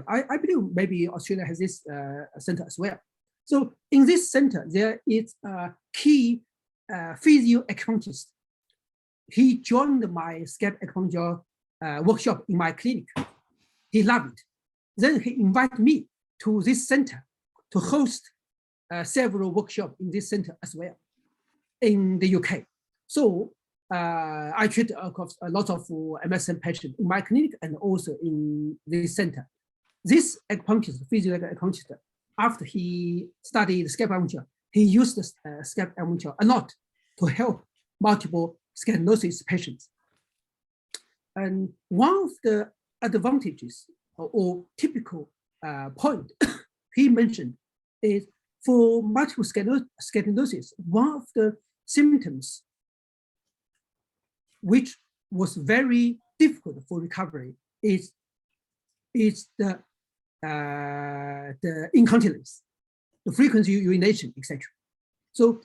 I believe maybe Australia has this center as well. So in this center, there is a key physio acupuncturist. He joined my scalp acupuncture workshop in my clinic. He loved it. Then he invited me to this center to host several workshops in this center as well in the UK. So I treat, of course, a lot of MSM patients in my clinic and also in this center. This acupuncturist, physio acupuncturist, after he studied scalp acupuncture, he used the scalp acupuncture a lot to help multiple sclerosis patients. And one of the advantages or typical point he mentioned is for multiple sclerosis, one of the symptoms which was very difficult for recovery is the incontinence, the frequent urination, etc. So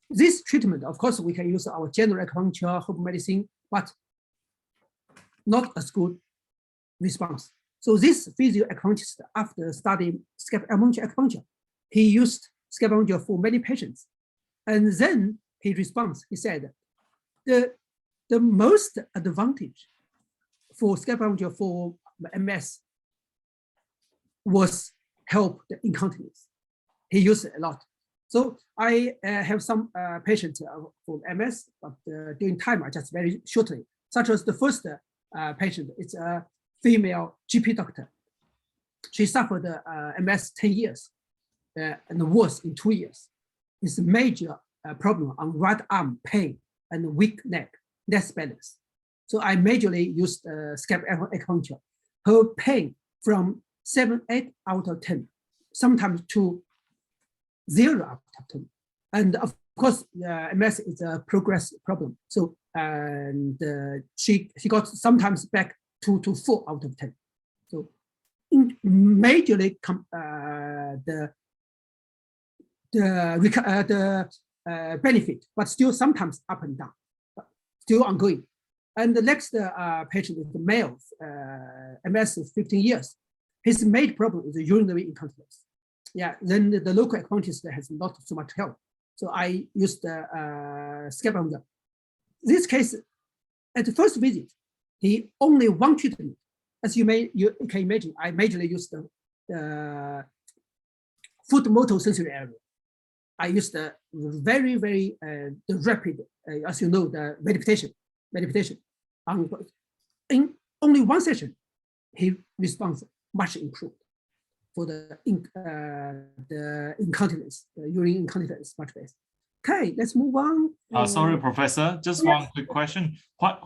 this treatment, of course, we can use our general acupuncture, herbal medicine, but not as good response. So this physio acupuncturist, after studying scalp acupuncture, he used scalp acupuncture for many patients. And then he responds, he said, the most advantage for scalp acupuncture for MS was help the incontinence. He used it a lot. So I have some patients for MS, but during time, I just very shortly, such as the first patient, it's a female GP doctor. She suffered MS 10 years and worse in 2 years. It's a major problem on right arm pain and weak neck, less balance. So I majorly used scalp acupuncture. Her pain from 7, 8 out of 10, sometimes to 0 out of 10. And of course, MS is a progress problem. So and she got sometimes back to 4 out of 10. So majorly benefit, but still sometimes up and down, still ongoing. And the next patient is the male, MS is 15 years. His main problem is the urinary incontinence. Yeah, then the local acupuncturist has not so much help. So I used the scalp acupuncture. This case, at the first visit, he only one treatment. As you can imagine, I majorly used the foot motor sensory area. I used the very, very the rapid, as you know, the meditation. In only one session, he responds much improved for the incontinence, the urine incontinence much better. Okay, let's move on. Sorry, Professor, just one quick question.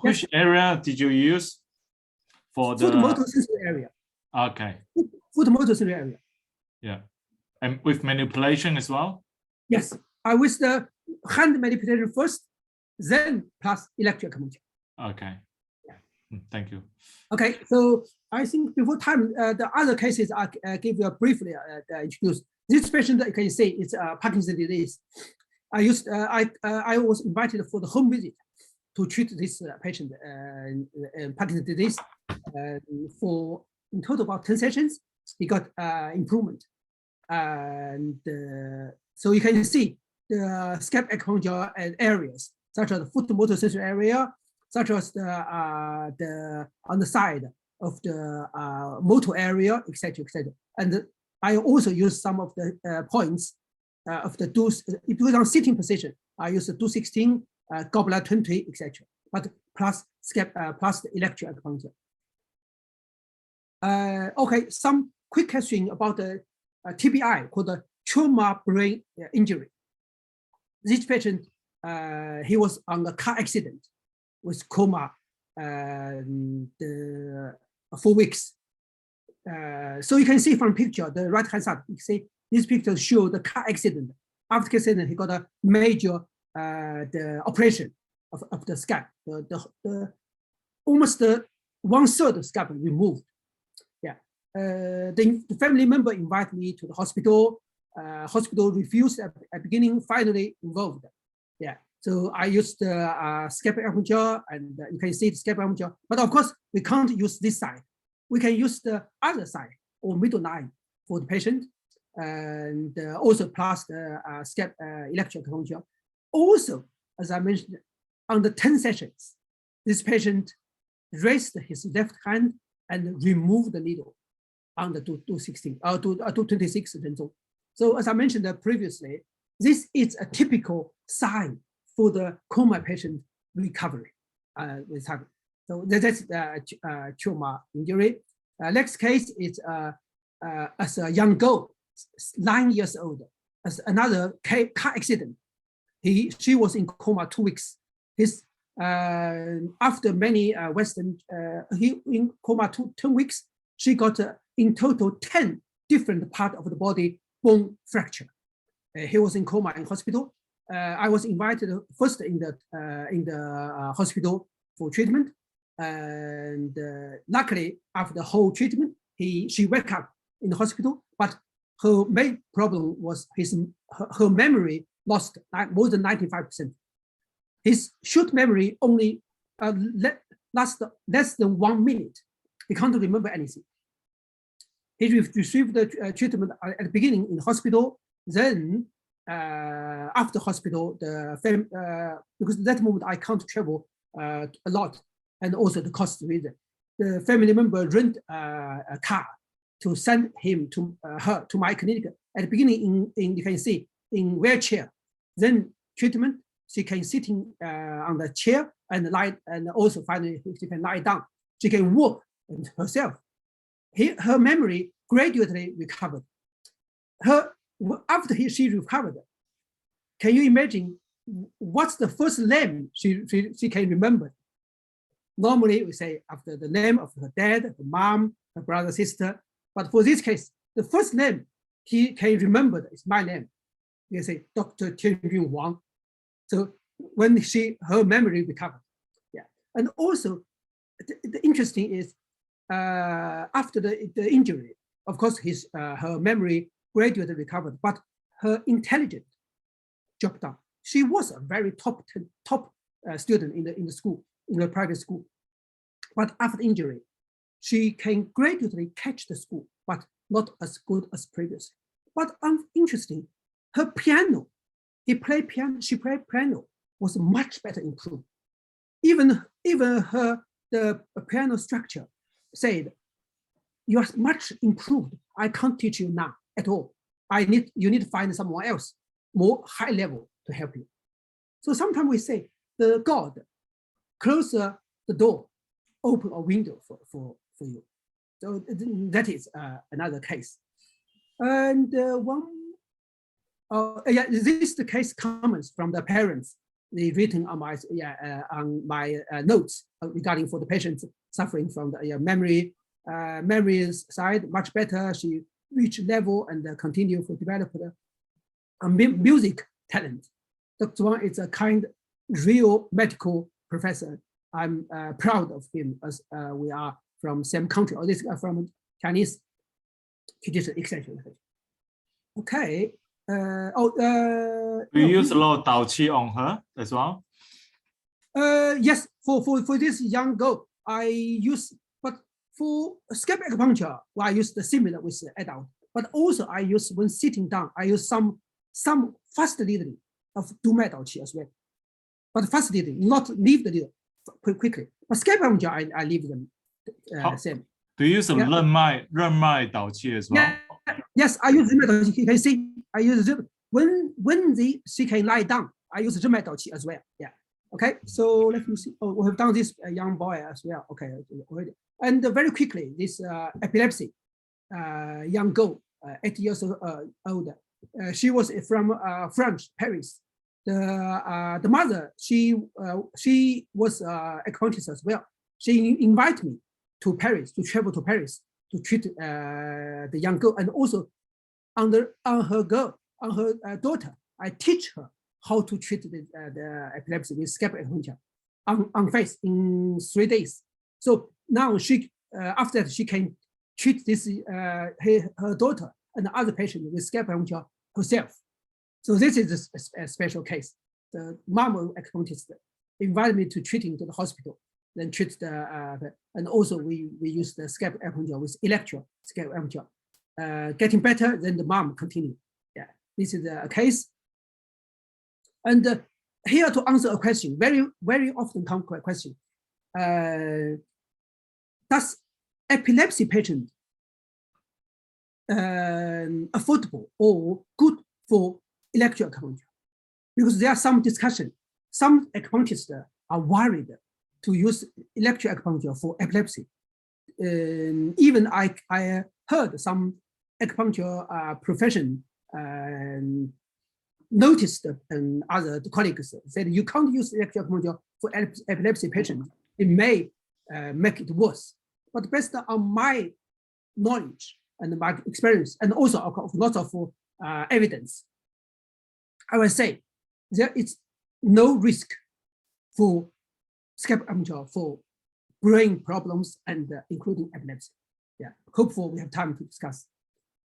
Which area did you use for the foot motor sensory area? Okay. Foot motor sensory area. Yeah, and with manipulation as well. Yes, I with the hand manipulation first, then plus electric acupuncture. Okay. Thank you. Okay, so I think before time, the other cases I give you briefly introduce. This patient you can see is Parkinson's disease. I was invited for the home visit to treat this patient Parkinson's disease. For in total about 10 sessions, he got improvement, and so you can see the scalp acupuncture areas such as the foot motor sensory area, such as the on the side of the motor area, etc., etc. And I also use some of the points of the if you on sitting position, I use the 216, goblet 20, etc. But plus scalp plus the electric acupuncture. Okay, some quick question about the TBI called the trauma brain injury. This patient, he was on a car accident with coma 4 weeks. So you can see from picture, the right hand side, you can see this picture shows the car accident. After accident, he got a major the operation of the scalp. Almost 1/3 scalp removed. Yeah. The family member invited me to the hospital. Hospital refused at beginning, finally involved. Yeah. So I used the scalp acupuncture, and you can see the scalp acupuncture. But of course, we can't use this side. We can use the other side or middle line for the patient, and also plus the scalp electric acupuncture. Also, as I mentioned, on the 10 sessions, this patient raised his left hand and removed the needle on the 216 or 226 rental. So as I mentioned previously, this is a typical sign for the coma patient recovery. So that's the trauma injury. Next case is as a young girl, 9 years old, as another car accident. She was in coma 2 weeks. After many Western, he in coma 10 weeks. She got in total 10 different parts of the body bone fracture. He was in coma in hospital. I was invited first in the hospital for treatment, and luckily after the whole treatment, she woke up in the hospital. But her main problem was her memory lost more than 95%. His short memory only lasts less than 1 minute. He can't remember anything. He received the treatment at the beginning in the hospital. Then after hospital, because at that moment I can't travel a lot, and also the cost reason, the family member rent a car to send him to her to my clinic. At the beginning, you can see in wheelchair. Then treatment, she can sitting on the chair and lie, and also finally she can lie down. She can walk herself. Her memory gradually recovered. After she recovered, can you imagine what's the first name she can remember? Normally we say after the name of her dad, her mom, her brother, sister. But for this case, the first name he can remember is my name. You say Dr. Tianjun Wang. So when her memory recovered, yeah. And also, the interesting is after the injury, of course, her memory gradually recovered, but her intelligent dropped down. She was a very top student in the school, in the private school. But after injury, she can gradually catch the school, but not as good as previously. But interesting, her piano, she played piano was much better improved. Even the piano structure said, you are much improved. I can't teach you now at all. You need to find someone else, more high level to help you. So sometimes we say, the God close the door, open a window for you. So that is another case. And this the case comments from the parents. They written on my notes regarding for the patients suffering from the memory side much better. She reached level and continue to develop a music talent. Dr. Wang is a kind, real medical professor. I'm proud of him as we are from same country, or this from Chinese tradition extension. Okay. We use a lot of Dao Qi on her as well. Yes, for this young girl, I use, but for scalp acupuncture, I use the similar with the adult. But also I use when sitting down, I use some fast leading of Duma Dao Qi as well. But fast leading, not leave the needle quickly. But scalp acupuncture, I leave them same. Do you use a Ren Mai Dao Qi as well? Yeah. Yes, I use Ren Mai Dao Qi. You can see I use it when she can lie down. I use Ren Mai Dao Qi as well. Yeah. Okay. So let me see. Oh, we have done this young boy as well. Okay. Already. And very quickly, this epilepsy young girl, 8 years old. She was from France, Paris. The mother, she was acupuncturist as well. She invited me to Paris, to travel to Paris to treat the young girl, and also on her daughter, I teach her how to treat the epilepsy with scalp acupuncture on face in 3 days. So now she after that she can treat this her daughter and the other patient with scalp acupuncture herself. So this is a special case. The mom acupuncturist invited me to treating to the hospital, then treat and also we use the scalp acupuncture with electro scalp acupuncture. Getting better, then the mom continue. Yeah, this is a case. And here to answer a question, very often come question. Does epilepsy patient affordable or good for electro acupuncture? Because there are some discussion. Some acupuncturists are worried to use electro acupuncture for epilepsy. Even I heard some acupuncture profession noticed, and other colleagues said you can't use electro acupuncture for epilepsy patients. It may make it worse. But based on my knowledge and my experience, and also of lots of evidence, I will say there is no risk for scalp acupuncture for brain problems and including epilepsy. Yeah, hopefully we have time to discuss.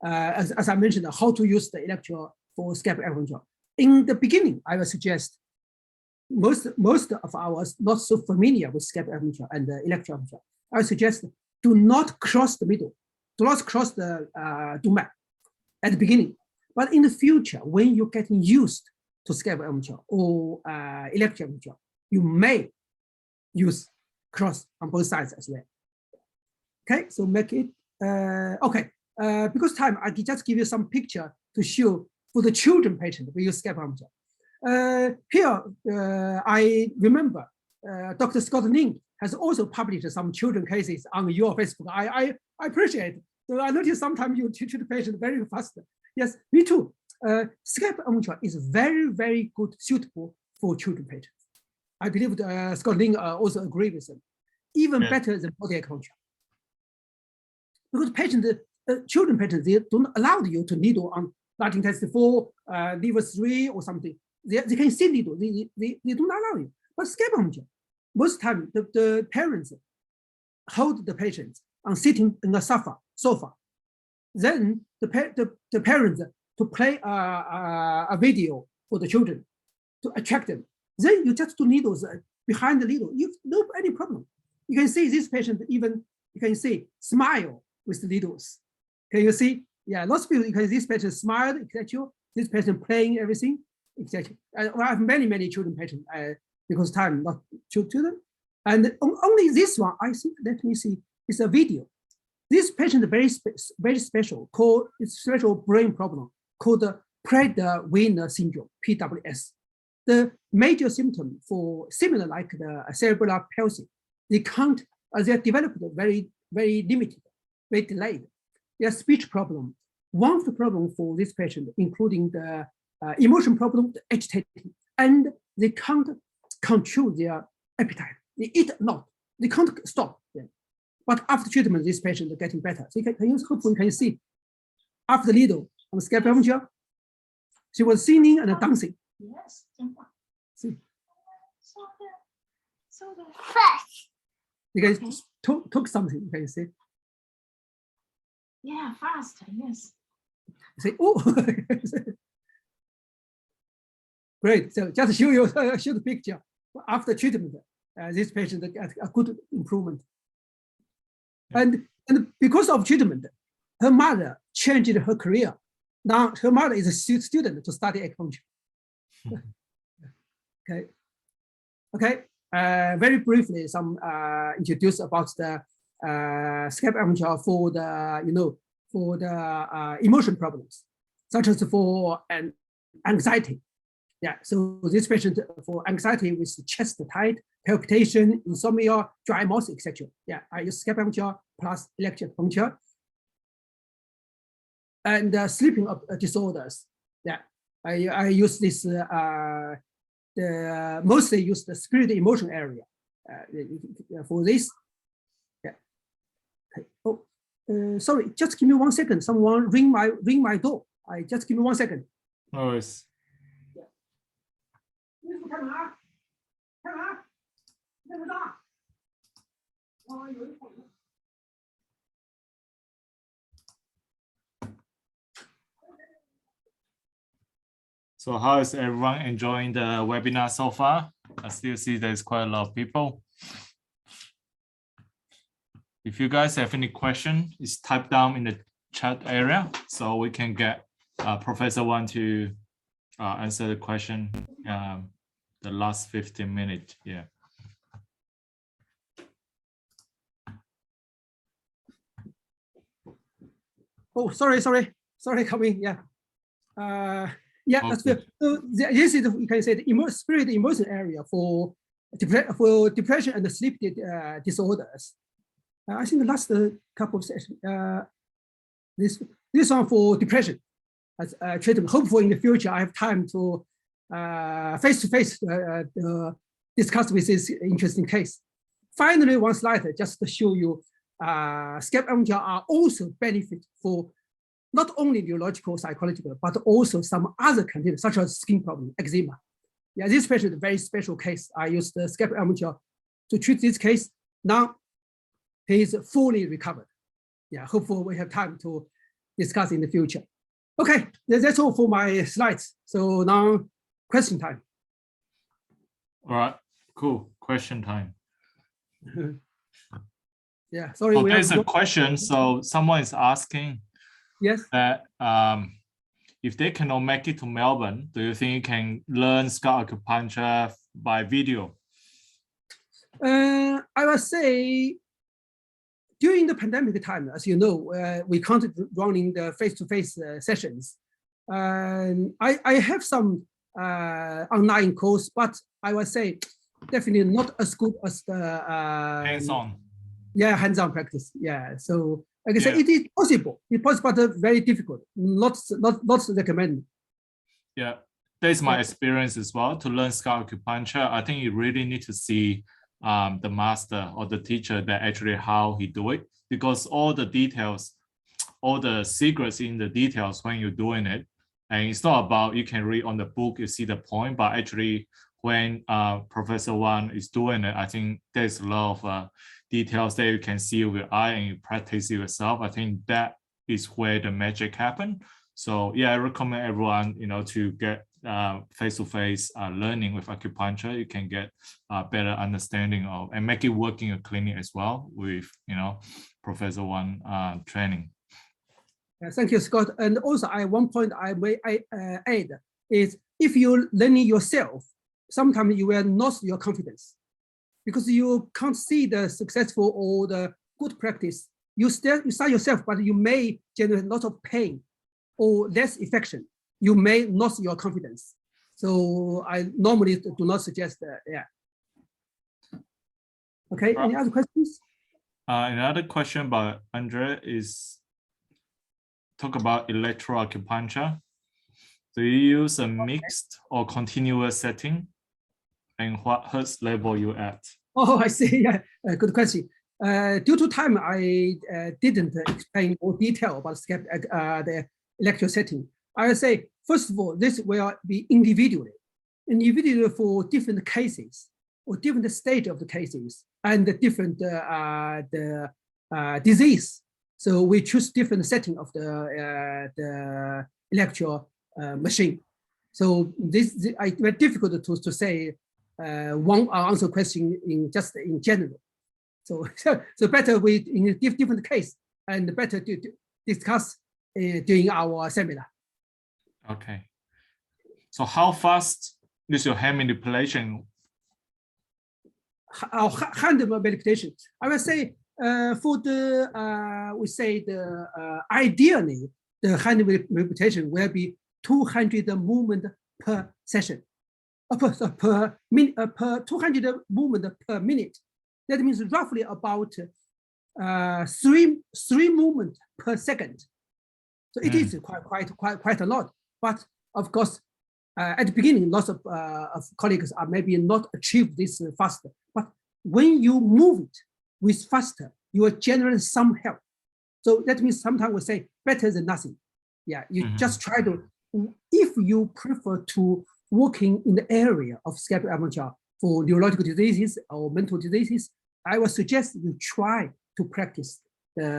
As I mentioned, how to use the electro for scalp acupuncture. In the beginning, I will suggest most of us not so familiar with scalp acupuncture and electro acupuncture. I suggest do not cross the middle, do not cross the Duma at the beginning. But in the future, when you're getting used to scalp acupuncture or electro acupuncture, you may use cross on both sides as well. Okay, so make it okay. Because time, I just give you some picture to show for the children patient we use scalp acupuncture. Here, I remember Dr. Scott Ning has also published some children cases on your Facebook. I appreciate it. So I notice sometimes you treat the patient very fast. Yes, me too. Scalp acupuncture is very good, suitable for children patients. I believe Scott Ling also agree with them. Even better than body acupuncture. Because children patients, they don't allow you to needle on large intestine 4, liver 3 or something. They can see needle, they don't allow you. But scalp acupuncture, most time the parents hold the patient on sitting in a sofa. Then the parents to play a video for the children to attract them. Then you just do needles behind the needle. You no any problem. You can see this patient even, you can see smile with the needles. Can you see? Yeah, lots of people, you can see this patient smiled, etc. This patient playing everything, etc. I have many children patients because time not children. And only this one, I think, let me see, it's a video. This patient is very special, called it's special brain problem called the Prader-Willi syndrome, PWS. The major symptom for similar like the cerebral palsy, they can't, they are developed very limited, very delayed. Their speech problem. One of the problems for this patient, including the emotion problem, the agitating, and they can't control their appetite. They eat a lot. They can't stop. Yeah. But after treatment, this patient is getting better. So hopefully you can see after the needle on the scalp acupuncture, she was singing and dancing. Yes. See. So the first. You can took something. You can see. Yeah, fast. Yes. Say, oh, great. So just show the picture after treatment. This patient got a good improvement, and because of treatment, her mother changed her career. Now her mother is a student to study acupuncture. Okay. Very briefly, some introduce about the scalp acupuncture for the for the emotion problems, such as for an anxiety. Yeah, so this patient for anxiety with chest tight, palpitation, insomnia, dry mouth, etc. Yeah, I use scalp acupuncture plus electric acupuncture. And sleeping disorders. Yeah, I use this mostly use the spirit emotion area for this. Yeah. Okay. Oh, sorry. Just give me 1 second. Someone ring my door. I just give me 1 second. No worries. So how is everyone enjoying the webinar so far? I still see there's quite a lot of people. If you guys have any question, it's typed down in the chat area so we can get Professor Wang to answer the question the last 15 minutes. Yeah. Oh, sorry, coming. Yeah. Yeah, okay. That's good. So this is, you can say, the spirit emotion area for depression and sleep disorders. I think the last couple of sessions, this one for depression as treatment. Hopefully in the future I have time to face-to-face discuss with this interesting case. Finally, one slide just to show you scalp acupuncture are also benefit for not only neurological, psychological, but also some other conditions such as skin problem, eczema. Yeah, this patient is a very special case. I used the scalp acupuncture to treat this case. Now he is fully recovered. Yeah, hopefully we have time to discuss in the future. Okay, that's all for my slides. So now question time. All right, cool. Question time. Yeah, sorry. Oh, there's a question. So someone is asking. Yes. That if they cannot make it to Melbourne, do you think you can learn scalp acupuncture by video? I would say during the pandemic time, as you know, we can't running the face-to-face sessions. I have some online course, but I would say definitely not as good as the hands-on. Yeah, hands-on practice. Yeah, so like I said, it is possible. It's possible, but very difficult. Not recommended. Yeah, that's my experience as well. To learn scalp acupuncture, I think you really need to see the master or the teacher that actually how he do it, because all the details, all the secrets in the details when you're doing it, and it's not about you can read on the book, you see the point, but actually when Professor Wang is doing it, I think there's a lot of details that you can see with your eye and you practice it yourself. I think that is where the magic happens. So yeah, I recommend everyone, to get face-to-face learning with acupuncture. You can get a better understanding of and make it work in your clinic as well with, Professor Wang training. Thank you, Scott. And also, one point I may add is if you're learning yourself, sometimes you will lose your confidence because you can't see the successful or the good practice. You start yourself, but you may generate a lot of pain or less affection. You may lose your confidence. So I normally do not suggest that. Yeah. Okay. Any other questions? Another question by Andre is talk about electroacupuncture. Do you use a mixed or continuous setting? And what hertz level you at? Oh, I see. Yeah, good question. Due to time, I didn't explain more detail about the electro setting. I will say, first of all, this will be individual for different cases or different stage of the cases and the different disease. So we choose different setting of the electro machine. So this is very difficult to say one answer question in general. So better we in different case and better to discuss during our seminar. Okay. So how fast is your hand manipulation? Our hand manipulation, I will say for the we say the ideally the hand manipulation will be 200 movement per session. Per 200 movement per minute. That means roughly about three movement per second. So it is quite a lot. But of course, at the beginning, lots of colleagues are maybe not achieve this faster. But when you move it with faster, you will generate some help. So that means sometimes we say better than nothing. Yeah, you just try to. If you prefer to working in the area of scalp acupuncture for neurological diseases or mental diseases, I would suggest you try to practice the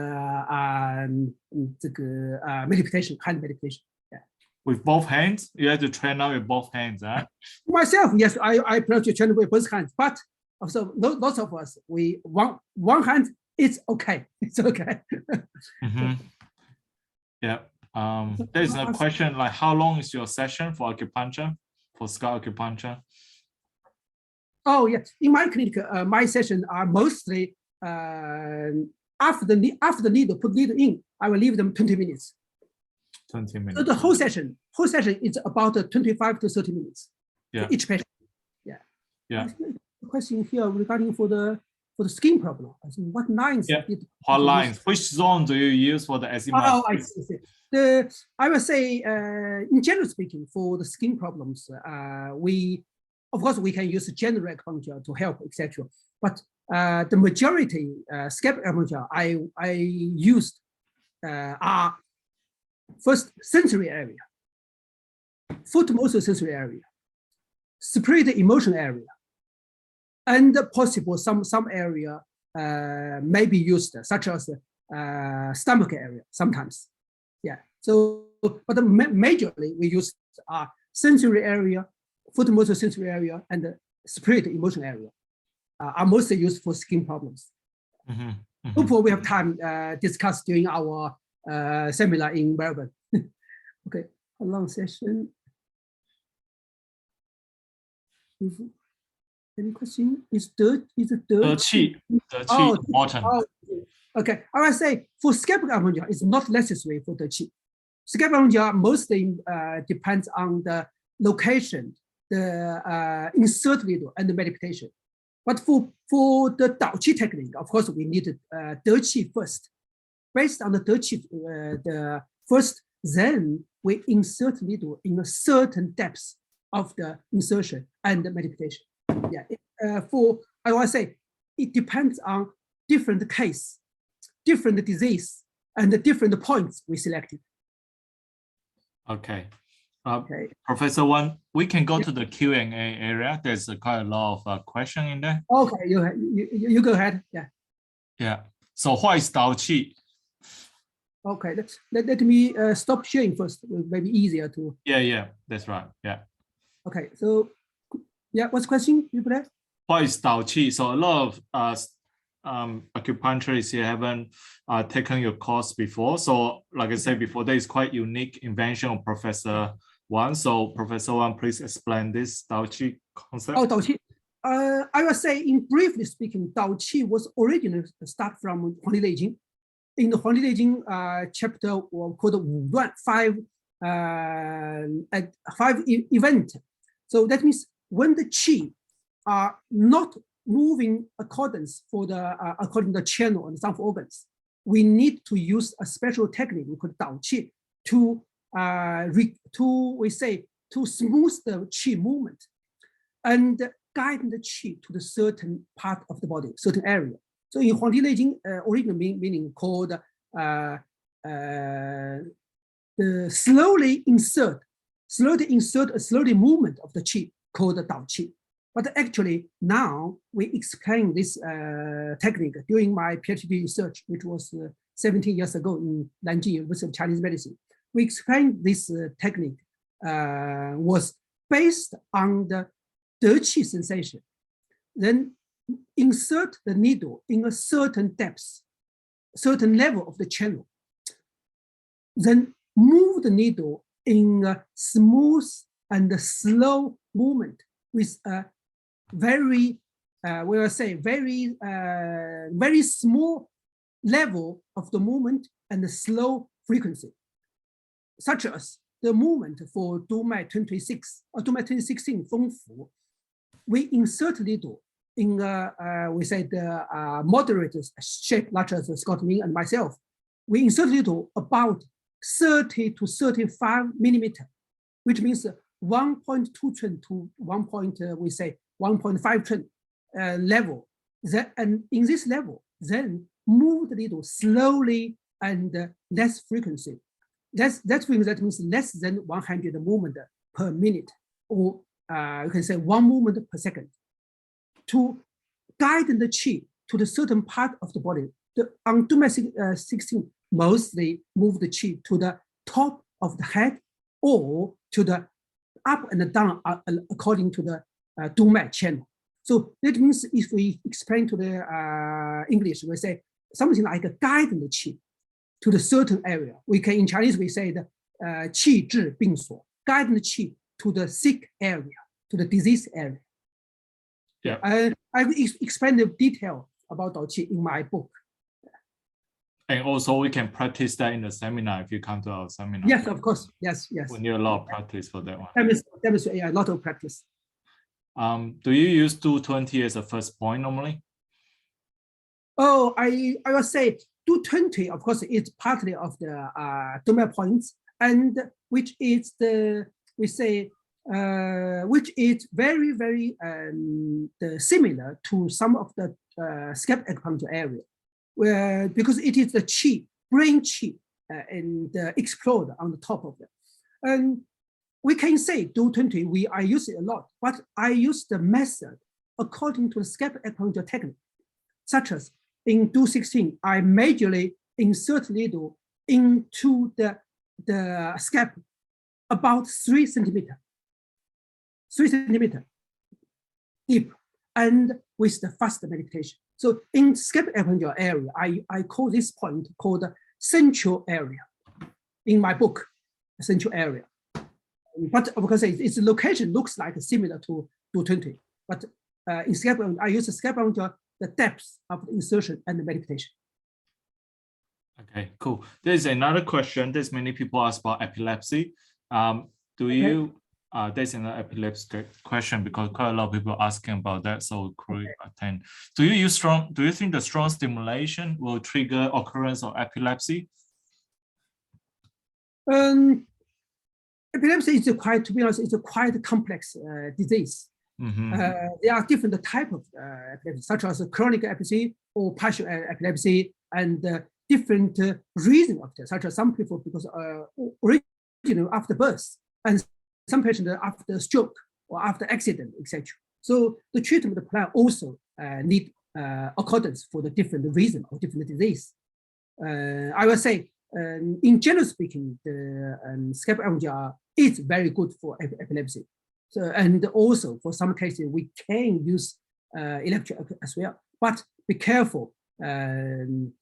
meditation, hand meditation. Yeah. With both hands, you have to train out with both hands, huh? Myself, yes, I prefer to train with both hands, but also lots of us, we one hand, it's okay, it's okay. Yeah. There's a question like, how long is your session for acupuncture, for scalp acupuncture? Oh, yes. In my clinic, my sessions are mostly after the needle, put needle in, I will leave them 20 minutes. 20 minutes. So the whole session is about 25 to 30 minutes for each patient. Yeah. Yeah. The question here regarding for the skin problem. I think what lines? Yeah. What lines? Which zone do you use for the eczema? Oh, I see. I would say, in general speaking, for the skin problems, of course, we can use general acupuncture to help, etc. But the majority scalp acupuncture I used are first sensory area, foot muscle sensory area, spirit emotion area, and possible some area may be used, such as stomach area sometimes. Yeah. So, but majorly we use sensory area, foot muscle sensory area, and the spirit emotion area are mostly used for skin problems. Hopefully we have time discuss during our seminar in Melbourne. Okay, a long session. Any question? Is it dirt? Qi important. Oh, okay, I will say for scalp acupuncture, it's not necessary for the qi. Scalp acupuncture mostly depends on the location, the insert needle, and the medication. But for the Dao Qi technique, of course, we need De Qi first. Based on the De Qi, the first, then we insert needle in a certain depth of the insertion and the medication. Yeah, I want to say, it depends on different case, different disease, and the different points we selected. Okay. Professor Wang, we can go to the Q&A area. There's quite a lot of question in there. Okay, you go ahead. Yeah. Yeah. So what is Dao Qi? Okay, let me stop sharing first. Maybe easier to. Yeah, that's right. Yeah. Okay, so yeah, what's the question? You put What is Dao Qi? So a lot of acupuncturists here haven't taken your course before. So like I said before, there is quite unique invention of Professor Wang. So Professor Wang, please explain this Dao Qi concept. Oh, Dao Qi. I will say, in briefly speaking, Dao Qi was originally start from Huangdi Leijing. In the Huangdi Leijing chapter called Wu Duan, five event. So that means when the qi are not moving according to the channel and some organs, we need to use a special technique we call Dao Qi to smooth the qi movement and guide the qi to the certain part of the body, certain area. So in Huangdi Leijing, original meaning called the slowly insert a slowly movement of the qi called the Dao Qi. But actually now we explain this technique during my PhD research, which was 17 years ago in Nanjing University of Chinese Medicine. We explained this technique was based on the De Qi sensation. Then insert the needle in a certain depth, certain level of the channel. Then move the needle in a smooth and slow movement with a very, very small level of the movement and the slow frequency, such as the movement for Dumai 26 or Dumai 2016 Fengfu. We insert needle in the moderate shape, such as Scott Ming and myself. We insert needle about 30 to 35 millimeter, which means 1.2 tren to 1.5 tren level. And in this level, then move the needle slowly and less frequency. That means less than 100 movement per minute, or you can say 1 movement per second, to guide the qi to the certain part of the body. On Dumai 16, mostly move the qi to the top of the head or to the up and down according to the Dumai channel. So that means if we explain to the English, we say something like a guide the qi to the certain area. We can, in Chinese, we say the qi zhi bing suo, guide the qi to the sick area, to the disease area. Yeah. I explain the detail about Dao Qi in my book. And also we can practice that in the seminar if you come to our seminar. Yes, of course. Yes. We need a lot of practice for that one. Demonstrate, yeah, a lot of practice. Do you use 220 as a first point normally? Oh, I will say 220, of course, is partly of the Dumai points, and which is which is very, very similar to some of the scalp acupuncture area, where because it is the qi, brain qi, and explode on the top of it. And we can say 220, I use it a lot, but I use the method according to the scalp acupuncture technique, such as in 216, I majorly insert needle into the scalp about 3 centimeter deep, and with the fast meditation. So in scalp acupuncture area, I call this point called the central area in my book, central area. But of course, its location looks like similar to 220. But in scalp, I use the scalp acupuncture, the depth of the insertion and the meditation. Okay, cool. There's another question. There's many people ask about epilepsy. There's another epilepsy question because quite a lot of people asking about that. So could attend. Do you think the strong stimulation will trigger occurrence of epilepsy? Epilepsy is quite, to be honest, it's a quite complex disease. There are different types of epilepsy, such as chronic epilepsy or partial epilepsy, and different reasons of that, such as some people because originally after birth, and some patients after stroke or after accident, etc. So the treatment plan also need accordance for the different reason or different disease. I will say in general speaking, the scalp acupuncture is very good for epilepsy. So, and also for some cases, we can use electric as well. But be careful. Some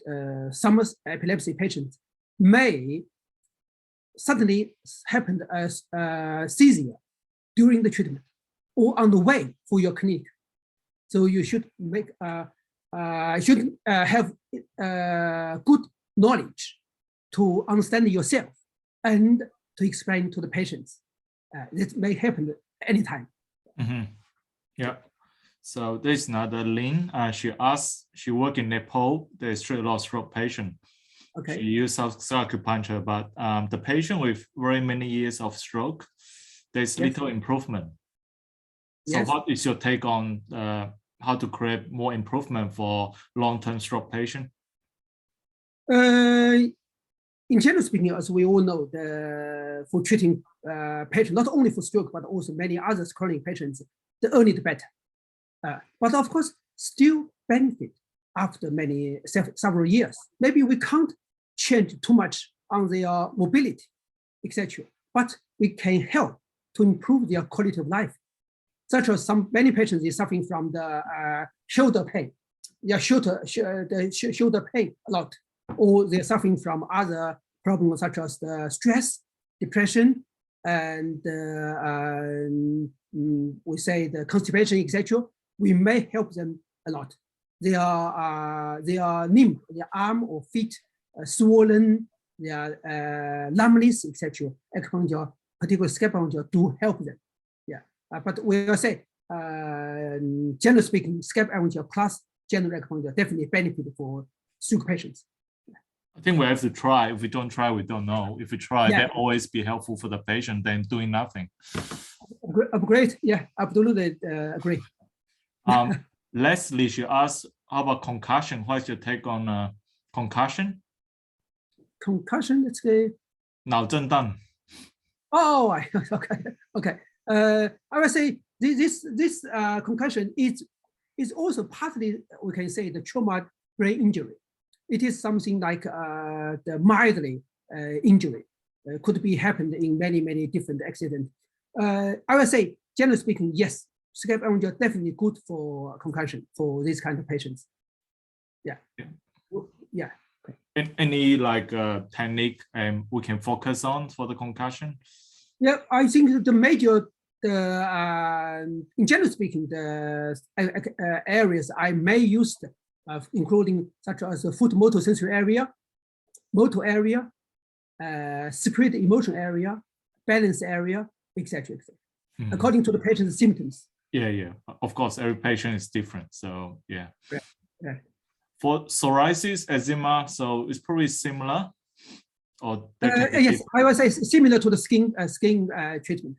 epilepsy patients may suddenly happen as seizure during the treatment or on the way for your clinic. So you should make have good knowledge to understand yourself and to explain to the patients. This may happen anytime. Mm-hmm. Yeah. So there's another Lynn. She worked in Nepal. There's a lot of stroke patient. Okay. She used scalp acupuncture, but the patient with very many years of stroke, there's little improvement. So what is your take on how to create more improvement for long-term stroke patient? In general speaking, as we all know, for treating patients, not only for stroke, but also many other chronic patients, the earlier the better. But of course, still benefit after several years. Maybe we can't change too much on their mobility, etc. But we can help to improve their quality of life, such as many patients is suffering from the shoulder pain, shoulder pain a lot, or they're suffering from other problems such as the stress, depression, and we say the constipation, etc. We may help them a lot. Their limb, their arm or feet swollen, their numbness, etc. Acupuncture, particularly scalp acupuncture, do help them. Yeah, but we will say, generally speaking, scalp acupuncture plus general acupuncture definitely benefit for stroke patients. I think we have to try. If we don't try, we don't know. If we try, that always be helpful for the patient than doing nothing. Great. Yeah, absolutely agree. Leslie, she asked, how about concussion? What's your take on concussion? Concussion, let's say. 脑震荡. Oh, okay. I would say this concussion is also partly, we can say, the traumatic brain injury. It is something like the mildly injury could be happened in many different accidents. I would say, generally speaking, yes, scalp acupuncture definitely good for concussion for these kind of patients. Yeah. Okay. Any like technique we can focus on for the concussion? Yeah, I think the major, in general speaking, the areas I may use, including such as the foot motor sensory area, motor area, spirit emotion area, balance area, etc. According to the patient's symptoms. Yeah. Of course, every patient is different. So yeah. Right. For psoriasis, eczema, so it's probably similar. Or yes, I would say similar to the skin treatment.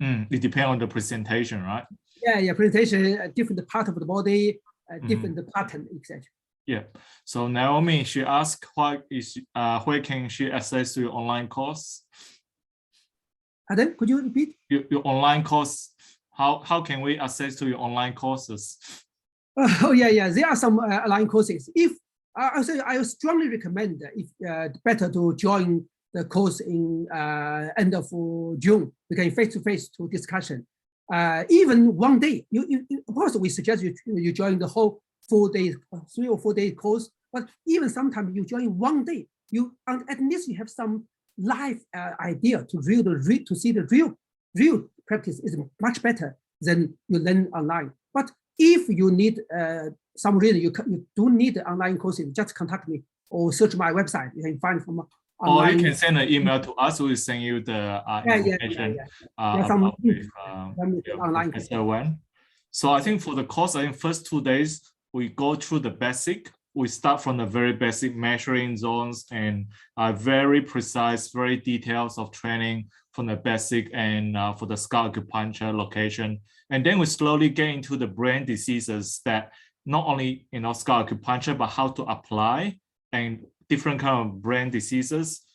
It depends on the presentation, right? Yeah, presentation, different part of the body, different pattern, etc. Yeah. So Naomi, she asked, where can she access your online course? Then could you repeat? Your online course. How can we access to your online courses? Oh yeah. There are some online courses. If I strongly recommend if better to join the course in end of June. We can face-to-face to discussion. Even one day, of course we suggest you join the whole 4 days, 3 or 4 day course. But even sometimes you join one day, at least you have some live idea to see the real practice is much better than you learn online. But if you need some reason you do need online courses, just contact me or search my website. You can find from online. Or you can send an email to us. We'll send you the information about online Professor Wang. So I think for the course, I think first 2 days we go through the basic. We start from the very basic measuring zones and very precise, very details of training from the basic and for the scalp acupuncture location. And then we slowly get into the brain diseases that not only scalp acupuncture, but how to apply and different kind of brain diseases,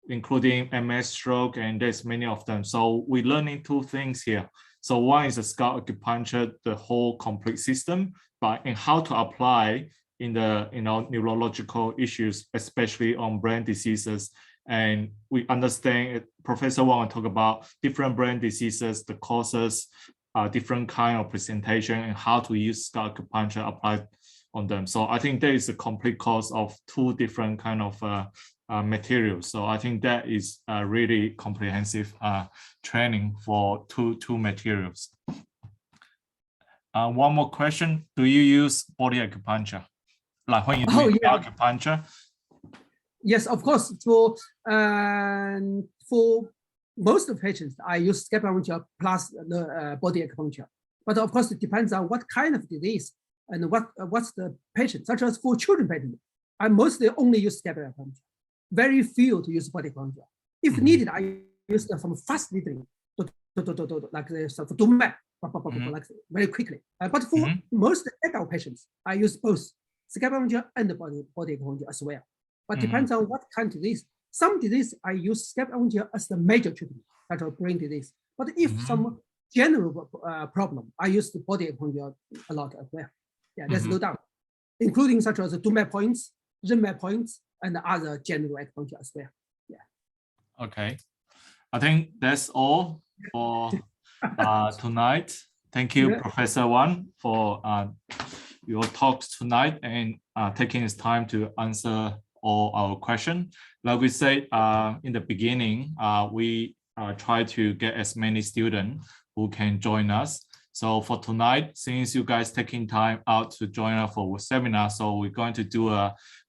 including MS, stroke, and there's many of them. So we're learning 2 things here. So one is the scalp acupuncture, the whole complete system, but in how to apply in the neurological issues, especially on brain diseases. And we understand it, Professor Wang talk about different brain diseases, the causes, different kind of presentation, and how to use scalp acupuncture applied on them. So I think there is a complete course of 2 different kind of materials. So I think that is a really comprehensive training for two materials. One more question: do you use body acupuncture, like when you do acupuncture? Yes, of course. For most of the patients, I use scalp acupuncture plus the body acupuncture. But of course, it depends on what kind of disease and what's the patient. Such as for children patients, I mostly only use scalp acupuncture. Very few to use body acupuncture. If needed, I use some fast needling, like the doormat, like very quickly. But for most adult patients, I use both scalp acupuncture and the body acupuncture as well. But depends on what kind of disease. Some disease I use scalp acupuncture as the major treatment, such as brain disease. But if some general problem, I use the body acupuncture a lot as well. Yeah, there's no doubt, including such as the doormat points, rim points, and other general acupuncture as well. Yeah. Okay, I think that's all for tonight. Thank you, Professor Wang, for your talks tonight and taking his time to answer all our questions. Like we said in the beginning, we try to get as many students who can join us. So for tonight, since you guys taking time out to join us for a seminar, so we're going to do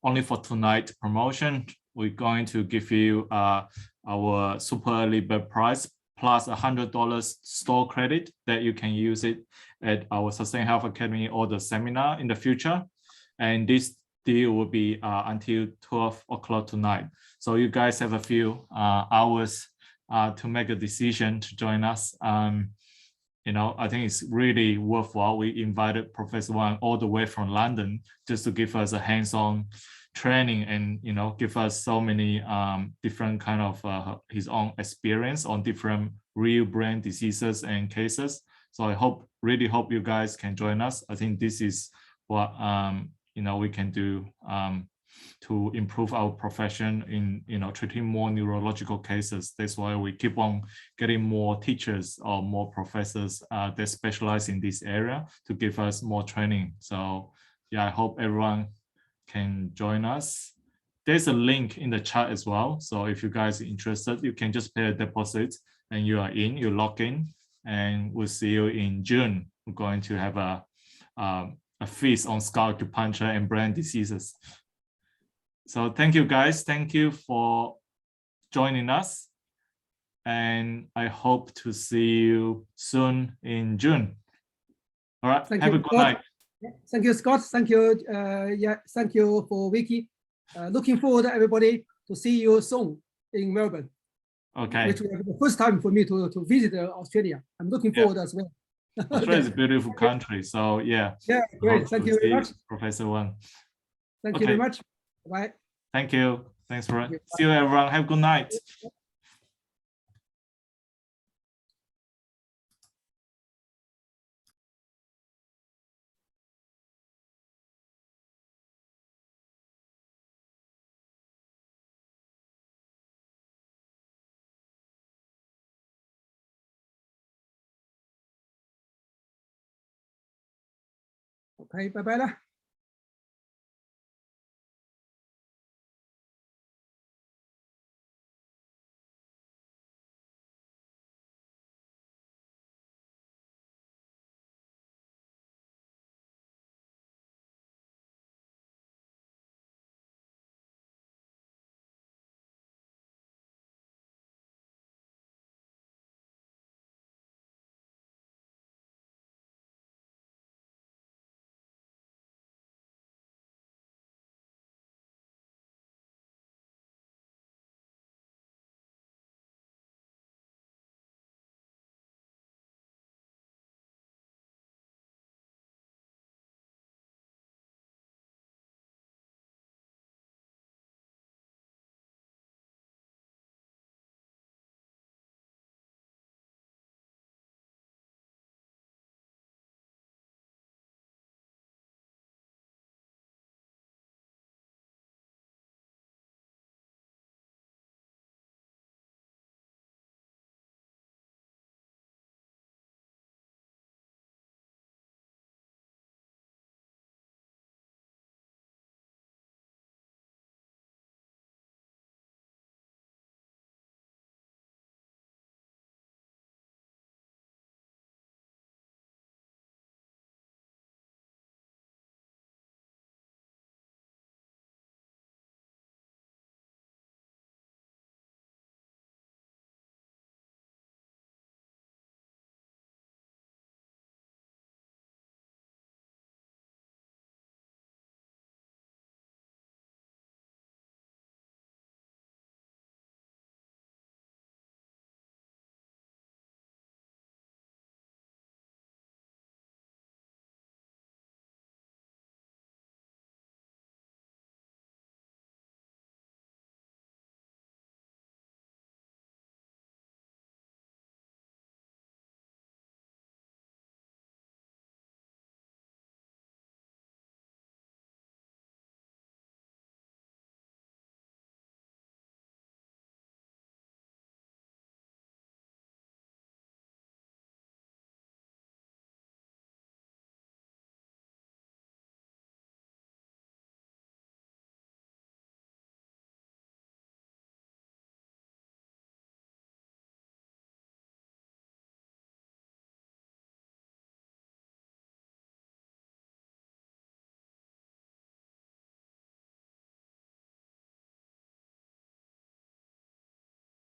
only for tonight promotion. We're going to give you our super early bird price plus $100 store credit that you can use it at our Sustain Health Academy or the seminar in the future. And this deal will be until 12 o'clock tonight. So you guys have a few hours to make a decision to join us. I think it's really worthwhile. We invited Professor Wang all the way from London just to give us a hands-on training and give us so many different kind of his own experience on different real brain diseases and cases. So I really hope you guys can join us. I think this is what we can do to improve our profession in treating more neurological cases. That's why we keep on getting more teachers or more professors that specialize in this area to give us more training. So yeah, I hope everyone can join us. There's a link in the chat as well. So if you guys are interested, you can just pay a deposit and you log in, and we'll see you in June. We're going to have a feast on scalp acupuncture and brain diseases. So thank you guys. Thank you for joining us. And I hope to see you soon in June. All right. Have a good night. Thank you, Scott. Thank you. Thank you for Vicky. Looking forward, everybody, to see you soon in Melbourne. Okay. Which will be the first time for me to visit Australia. I'm looking forward as well. Australia is a beautiful country. So yeah. Yeah, great. Thank you very much, Professor Wang. Thank you very much. Bye. Thank you. Thanks for it. See you, everyone. Have a good night. Okay, bye-bye.